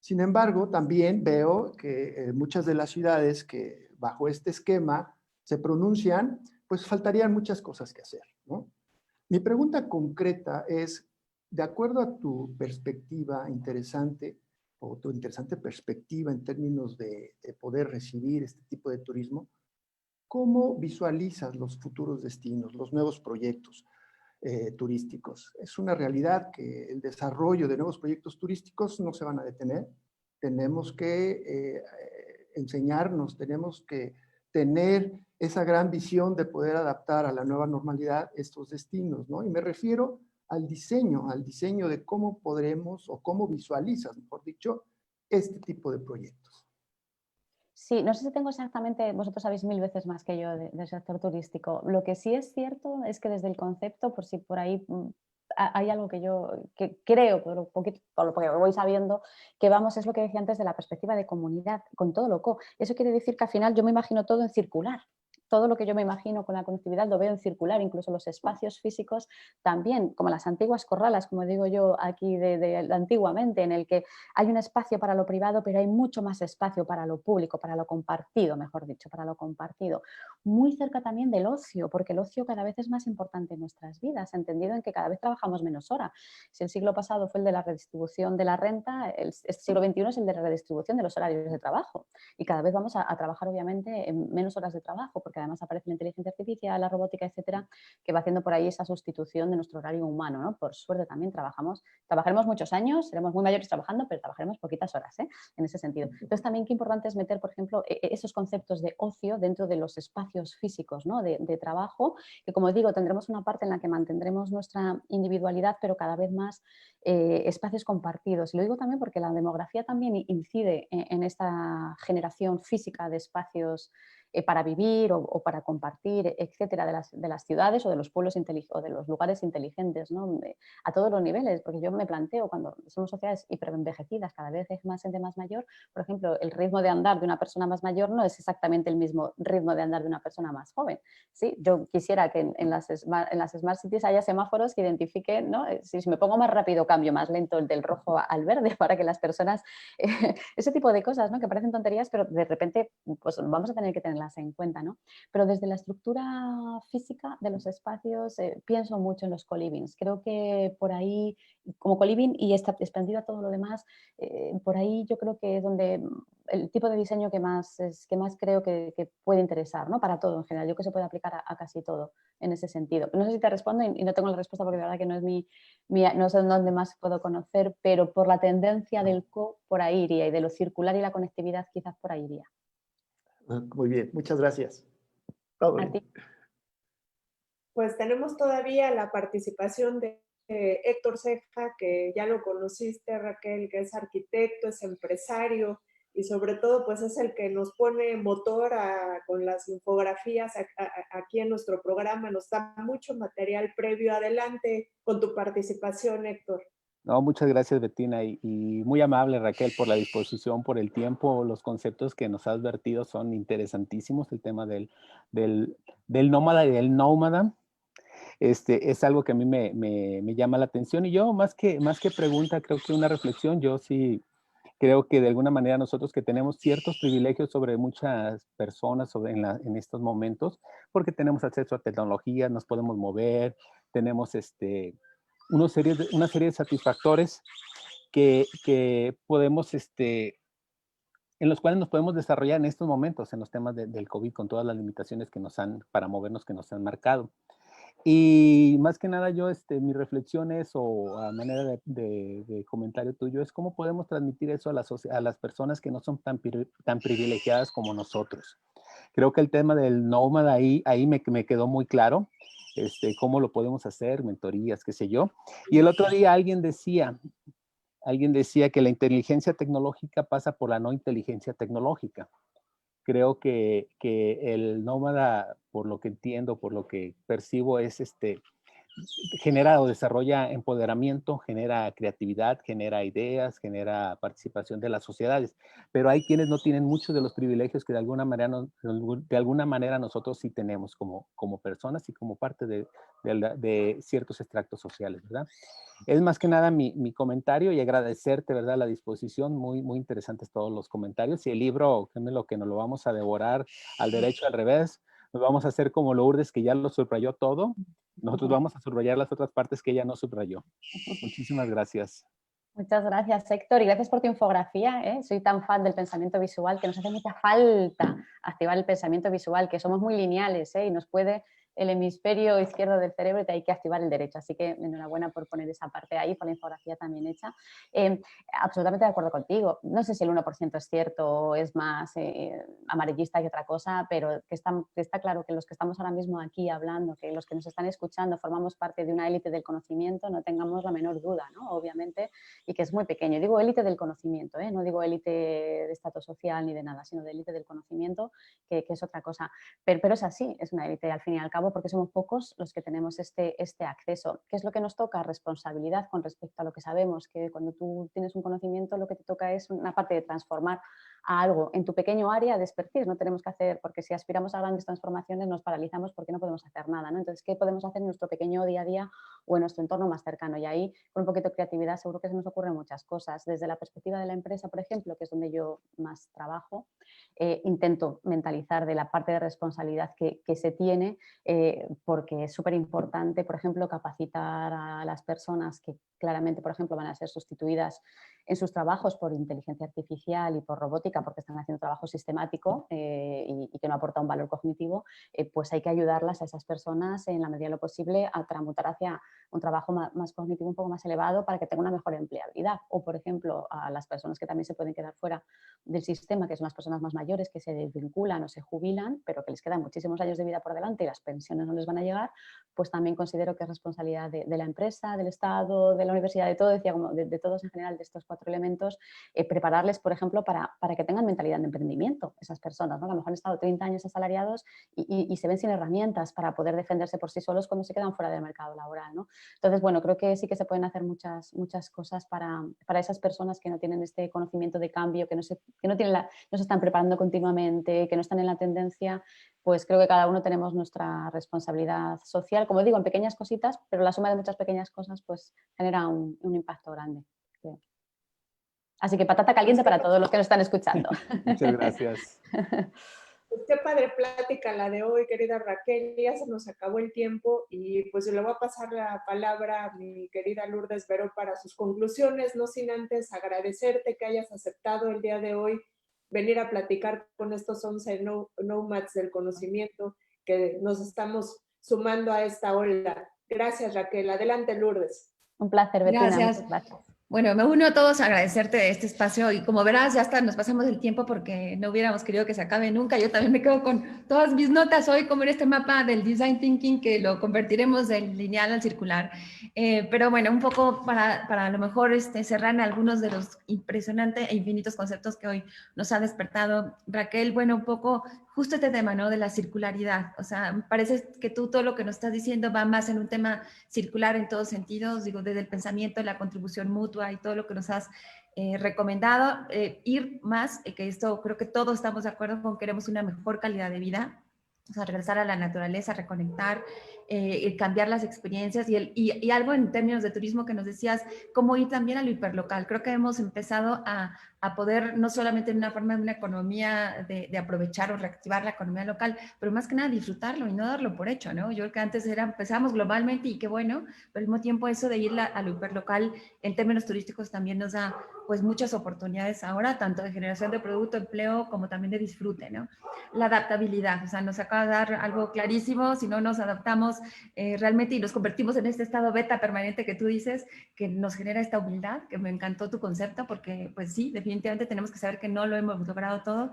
Sin embargo, también veo que muchas de las ciudades que bajo este esquema se pronuncian, pues faltarían muchas cosas que hacer, ¿no? Mi pregunta concreta es, de acuerdo a tu perspectiva interesante, o tu interesante perspectiva en términos de poder recibir este tipo de turismo, ¿cómo visualizas los futuros destinos, los nuevos proyectos turísticos? Es una realidad que el desarrollo de nuevos proyectos turísticos no se van a detener. Tenemos que enseñarnos, tenemos que tener esa gran visión de poder adaptar a la nueva normalidad estos destinos, ¿no? Y me refiero al diseño de cómo podremos o cómo visualizas, mejor dicho, este tipo de proyectos. Sí, no sé si tengo exactamente, vosotros sabéis 1000 veces más que yo del sector turístico. Lo que sí es cierto es que desde el concepto, por si por ahí hay algo que yo creo, por lo que voy sabiendo, que vamos, es lo que decía antes de la perspectiva de comunidad, con todo lo co. Eso quiere decir que al final yo me imagino todo en circular. Todo lo que yo me imagino con la conectividad lo veo en circular, incluso los espacios físicos también, como las antiguas corralas, como digo yo aquí de antiguamente, en el que hay un espacio para lo privado, pero hay mucho más espacio para lo público, para lo compartido, mejor dicho, para lo compartido. Muy cerca también del ocio, porque el ocio cada vez es más importante en nuestras vidas, entendido en que cada vez trabajamos menos horas. Si el siglo pasado fue el de la redistribución de la renta, el siglo XXI es el de la redistribución de los horarios de trabajo. Y cada vez vamos a trabajar, obviamente, en menos horas de trabajo, porque además aparece la inteligencia artificial, la robótica, etcétera, que va haciendo por ahí esa sustitución de nuestro horario humano, ¿no? Por suerte también trabajaremos muchos años, seremos muy mayores trabajando, pero trabajaremos poquitas horas, ¿eh? En ese sentido. Entonces también qué importante es meter, por ejemplo, esos conceptos de ocio dentro de los espacios físicos, ¿no? de trabajo, que como digo, tendremos una parte en la que mantendremos nuestra individualidad, pero cada vez más espacios compartidos. Y lo digo también porque la demografía también incide en esta generación física de espacios para vivir o para compartir, etcétera, de las ciudades o de los pueblos o de los lugares inteligentes, ¿no? A todos los niveles, porque yo me planteo, cuando somos sociedades hiperenvejecidas, cada vez hay más gente más mayor, por ejemplo, el ritmo de andar de una persona más mayor no es exactamente el mismo ritmo de andar de una persona más joven, ¿sí? Yo quisiera que en las Smart Cities haya semáforos que identifiquen, ¿no? Si me pongo más rápido, cambio más lento el del rojo al verde, para que las personas, ese tipo de cosas, ¿no? Que parecen tonterías, pero de repente pues vamos a tener que tenerlas en cuenta, ¿no? Pero desde la estructura física de los espacios pienso mucho en los co-livings. Creo que por ahí, como co-living y está expandido a todo lo demás, por ahí yo creo que es donde el tipo de diseño que más creo que puede interesar, ¿no? Para todo en general. Yo creo que se puede aplicar a casi todo en ese sentido. No sé si te respondo y no tengo la respuesta porque de verdad que no es no sé dónde más puedo conocer, pero por la tendencia del por ahí iría, y de lo circular y la conectividad quizás por ahí iría. Muy bien, muchas gracias. A ti. Pues tenemos todavía la participación de Héctor Ceja, que ya lo conociste, Raquel, que es arquitecto, es empresario y sobre todo pues es el que nos pone motor con las infografías aquí en nuestro programa. Nos da mucho material previo. Adelante con tu participación, Héctor. No, muchas gracias, Bettina, y muy amable, Raquel, por la disposición, por el tiempo. Los conceptos que nos has vertido son interesantísimos. El tema del nómada y del nómada es algo que a mí me llama la atención. Y yo, más que pregunta, creo que una reflexión, yo sí creo que de alguna manera nosotros que tenemos ciertos privilegios sobre muchas personas en estos momentos, porque tenemos acceso a tecnología, nos podemos mover, tenemos una serie de satisfactores que podemos, en los cuales nos podemos desarrollar en estos momentos, en los temas del COVID, con todas las limitaciones para movernos que nos han marcado. Y más que nada yo, mi reflexión es, o a manera de comentario tuyo, es cómo podemos transmitir eso a las personas que no son tan privilegiadas como nosotros. Creo que el tema del nómada ahí me quedó muy claro. Cómo lo podemos hacer, mentorías, qué sé yo. Y el otro día alguien decía que la inteligencia tecnológica pasa por la no inteligencia tecnológica. Creo que el nómada, por lo que entiendo, por lo que percibo, genera o desarrolla empoderamiento, genera creatividad, genera ideas, genera participación de las sociedades. Pero hay quienes no tienen muchos de los privilegios que de alguna manera nosotros sí tenemos como personas y como parte de ciertos extractos sociales, ¿verdad? Es más que nada mi comentario y agradecerte, ¿verdad? La disposición, muy, muy interesantes todos los comentarios. Y el libro, créeme lo que nos lo vamos a devorar al derecho, al revés, nos vamos a hacer como Lourdes, que ya lo subrayó todo. Nosotros vamos a subrayar las otras partes que ella no subrayó. Muchísimas gracias. Muchas gracias, Héctor, y gracias por tu infografía. Soy tan fan del pensamiento visual que nos hace mucha falta activar el pensamiento visual, que somos muy lineales y nos puede el hemisferio izquierdo del cerebro y te hay que activar el derecho. Así que enhorabuena por poner esa parte ahí, por la infografía también hecha. Absolutamente de acuerdo contigo. No sé si el 1% es cierto o es más amarillista que otra cosa, pero que está claro que los que estamos ahora mismo aquí hablando, que los que nos están escuchando formamos parte de una élite del conocimiento, no tengamos la menor duda, ¿no? Obviamente, y que es muy pequeño. Digo élite del conocimiento, no digo élite de estatus social ni de nada, sino de élite del conocimiento, que es otra cosa. Pero es así, es una élite al fin y al cabo, porque somos pocos los que tenemos este acceso. ¿Qué es lo que nos toca? Responsabilidad con respecto a lo que sabemos, que cuando tú tienes un conocimiento lo que te toca es una parte de transformar a algo en tu pequeño área de expertise. No tenemos que hacer, porque si aspiramos a grandes transformaciones nos paralizamos porque no podemos hacer nada, ¿no? Entonces, ¿qué podemos hacer en nuestro pequeño día a día o en nuestro entorno más cercano? Y ahí, con un poquito de creatividad, seguro que se nos ocurren muchas cosas. Desde la perspectiva de la empresa, por ejemplo, que es donde yo más trabajo, intento mentalizar de la parte de responsabilidad que se tiene, porque es súper importante, por ejemplo, capacitar a las personas que claramente, por ejemplo, van a ser sustituidas en sus trabajos por inteligencia artificial y por robótica, porque están haciendo trabajo sistemático y que no aporta un valor cognitivo, pues hay que ayudarlas a esas personas en la medida de lo posible a transmutar hacia un trabajo más cognitivo, un poco más elevado, para que tenga una mejor empleabilidad. O, por ejemplo, a las personas que también se pueden quedar fuera del sistema, que son las personas más mayores que se desvinculan o se jubilan, pero que les quedan muchísimos años de vida por delante y las pensiones no les van a llegar, pues también considero que es responsabilidad de la empresa, del Estado, de la universidad, de todo, decía, como de todos en general, de estos 4 elementos, prepararles, por ejemplo, para que tengan mentalidad de emprendimiento, esas personas, ¿no? Que a lo mejor han estado 30 años asalariados y se ven sin herramientas para poder defenderse por sí solos cuando se quedan fuera del mercado laboral, ¿no? Entonces, bueno, creo que sí que se pueden hacer muchas cosas para esas personas que no tienen este conocimiento de cambio, que no se están preparando continuamente, que no están en la tendencia. Pues creo que cada uno tenemos nuestra responsabilidad social, como digo, en pequeñas cositas, pero la suma de muchas pequeñas cosas pues genera un impacto grande. Así que patata caliente para todos los que nos están escuchando. Muchas gracias. Pues qué padre plática la de hoy, querida Raquel. Ya se nos acabó el tiempo y pues le voy a pasar la palabra a mi querida Lourdes Vero para sus conclusiones, no sin antes agradecerte que hayas aceptado el día de hoy venir a platicar con estos 11 nomads del conocimiento que nos estamos sumando a esta ola. Gracias, Raquel. Adelante, Lourdes. Un placer, Bettina. Gracias. Bueno, me uno a todos a agradecerte este espacio y como verás ya hasta nos pasamos el tiempo porque no hubiéramos querido que se acabe nunca. Yo también me quedo con todas mis notas hoy, como en este mapa del Design Thinking que lo convertiremos del lineal al circular. Pero bueno, un poco para a lo mejor cerrar en algunos de los impresionantes e infinitos conceptos que hoy nos ha despertado Raquel. Bueno, un poco justo este tema, ¿no? De la circularidad. O sea, me parece que tú todo lo que nos estás diciendo va más en un tema circular en todos sentidos, digo, desde el pensamiento, la contribución mutua y todo lo que nos has recomendado, ir más, que esto creo que todos estamos de acuerdo con, queremos una mejor calidad de vida, o sea, regresar a la naturaleza, reconectar, cambiar las experiencias y algo en términos de turismo que nos decías, cómo ir también a lo hiperlocal. Creo que hemos empezado a poder, no solamente en una forma de una economía de aprovechar o reactivar la economía local, pero más que nada disfrutarlo y no darlo por hecho, ¿no? Yo creo que antes empezábamos globalmente y qué bueno, pero al mismo tiempo eso de ir a lo hiperlocal en términos turísticos también nos da pues muchas oportunidades ahora, tanto de generación de producto, empleo, como también de disfrute, ¿no? La adaptabilidad, o sea, nos acaba de dar algo clarísimo, si no nos adaptamos realmente y nos convertimos en este estado beta permanente que tú dices, que nos genera esta humildad, que me encantó tu concepto, porque pues sí, definitivamente tenemos que saber que no lo hemos logrado todo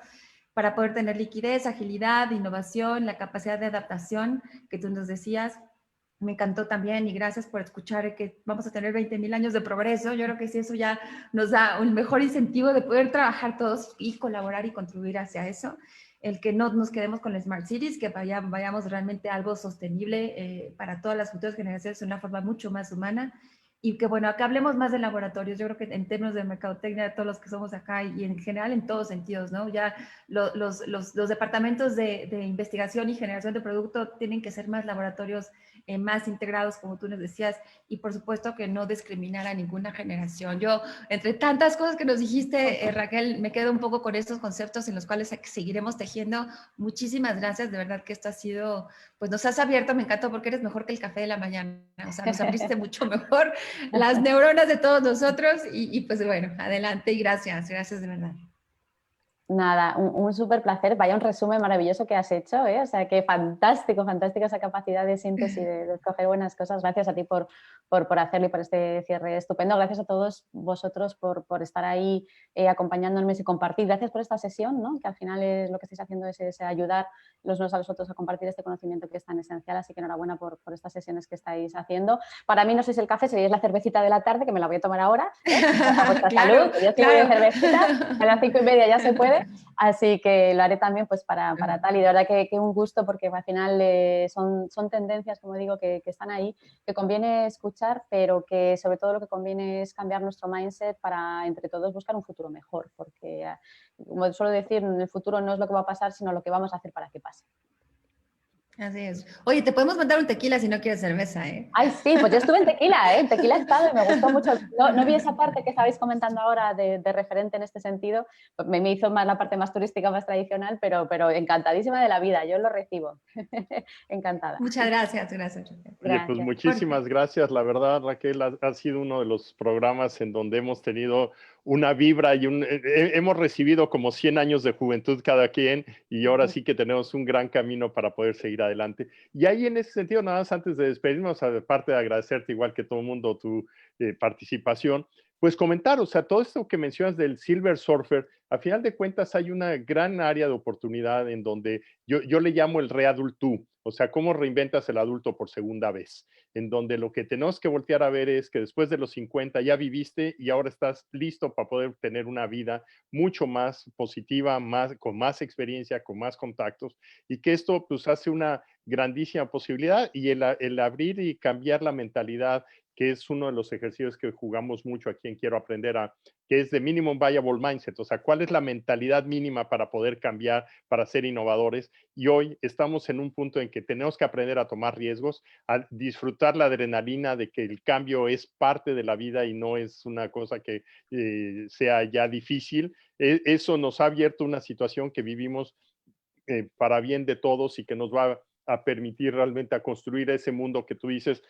para poder tener liquidez, agilidad, innovación, la capacidad de adaptación que tú nos decías. Me encantó también y gracias por escuchar que vamos a tener 20,000 años de progreso. Yo creo que sí, eso ya nos da un mejor incentivo de poder trabajar todos y colaborar y contribuir hacia eso. El que no nos quedemos con las Smart Cities, que vayamos realmente a algo sostenible para todas las futuras generaciones de una forma mucho más humana. Y que bueno, acá hablemos más de laboratorios. Yo creo que en términos de mercadotecnia, de todos los que somos acá y en general en todos sentidos, ¿no? Ya los departamentos de investigación y generación de producto tienen que ser más laboratorios más integrados, como tú nos decías, y por supuesto que no discriminar a ninguna generación. Yo, entre tantas cosas que nos dijiste, Raquel, me quedo un poco con estos conceptos en los cuales seguiremos tejiendo. Muchísimas gracias, de verdad que esto ha sido, pues nos has abierto, me encantó porque eres mejor que el café de la mañana, o sea, nos abriste mucho mejor las neuronas de todos nosotros y pues bueno, adelante y gracias de verdad. Nada, un súper placer. Vaya un resumen maravilloso que has hecho, ¿eh? O sea, que fantástico, fantástica esa capacidad de síntesis, de escoger buenas cosas. Gracias a ti por hacerlo y por este cierre estupendo. Gracias a todos vosotros por estar ahí acompañándonos y compartir. Gracias por esta sesión, ¿no? Que al final es lo que estáis haciendo es ayudar los unos a los otros a compartir este conocimiento que es tan esencial. Así que enhorabuena por estas sesiones que estáis haciendo. Para mí no sois el café, seríais la cervecita de la tarde, que me la voy a tomar ahora. A vuestra salud, yo sí voy de cervecita, a las 5:30 ya se puede. Así que lo haré también pues para tal, y de verdad que un gusto, porque al final son tendencias, como digo, que están ahí, que conviene escuchar, pero que sobre todo lo que conviene es cambiar nuestro mindset para entre todos buscar un futuro mejor, porque como suelo decir, el futuro no es lo que va a pasar, sino lo que vamos a hacer para que pase. Así es. Oye, te podemos mandar un tequila si no quieres cerveza, ¿eh? Ay, sí, pues yo estuve en tequila, ¿eh? En tequila he estado y me gustó mucho. No vi esa parte que estabais comentando ahora de referente en este sentido. Me hizo más la parte más turística, más tradicional, pero encantadísima de la vida. Yo lo recibo. Encantada. Muchas gracias. Oye, pues muchísimas gracias. La verdad, Raquel, ha sido uno de los programas en donde hemos tenido una vibra y hemos recibido como 100 años de juventud cada quien, y ahora sí que tenemos un gran camino para poder seguir adelante. Y ahí en ese sentido, nada más antes de despedirnos, aparte de agradecerte igual que todo el mundo tu participación, pues comentar, o sea, todo esto que mencionas del Silver Surfer, a final de cuentas hay una gran área de oportunidad en donde yo le llamo el re-adult tú, o sea, cómo reinventas el adulto por segunda vez, en donde lo que tenemos que voltear a ver es que después de los 50 ya viviste y ahora estás listo para poder tener una vida mucho más positiva, con más experiencia, con más contactos, y que esto pues hace una grandísima posibilidad, y el abrir y cambiar la mentalidad, que es uno de los ejercicios que jugamos mucho aquí en Quiero Aprender que es de Minimum Viable Mindset, o sea, cuál es la mentalidad mínima para poder cambiar, para ser innovadores, y hoy estamos en un punto en que tenemos que aprender a tomar riesgos, a disfrutar la adrenalina de que el cambio es parte de la vida y no es una cosa que sea ya difícil. Eso nos ha abierto una situación que vivimos para bien de todos y que nos va a permitir realmente a construir ese mundo que tú dices.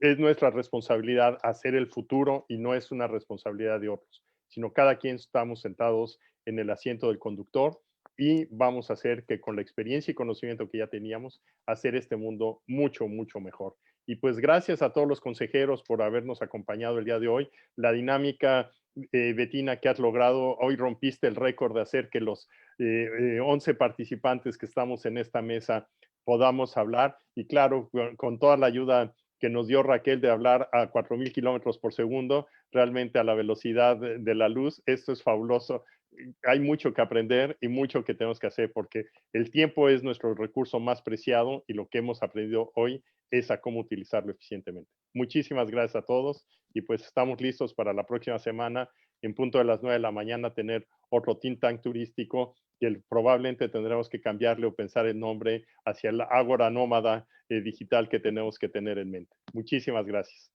Es nuestra responsabilidad hacer el futuro y no es una responsabilidad de otros, sino cada quien estamos sentados en el asiento del conductor y vamos a hacer que con la experiencia y conocimiento que ya teníamos, hacer este mundo mucho, mucho mejor. Y pues gracias a todos los consejeros por habernos acompañado el día de hoy. La dinámica, Bettina, que has logrado, hoy rompiste el récord de hacer que los 11 participantes que estamos en esta mesa podamos hablar, y claro, con toda la ayuda que nos dio Raquel de hablar a 4,000 kilómetros por segundo, realmente a la velocidad de la luz. Esto es fabuloso. Hay mucho que aprender y mucho que tenemos que hacer, porque el tiempo es nuestro recurso más preciado y lo que hemos aprendido hoy es a cómo utilizarlo eficientemente. Muchísimas gracias a todos, y pues estamos listos para la próxima semana en punto de las 9 de la mañana tener otro think tank turístico, que probablemente tendremos que cambiarle o pensar el nombre hacia el ágora nómada digital que tenemos que tener en mente. Muchísimas gracias.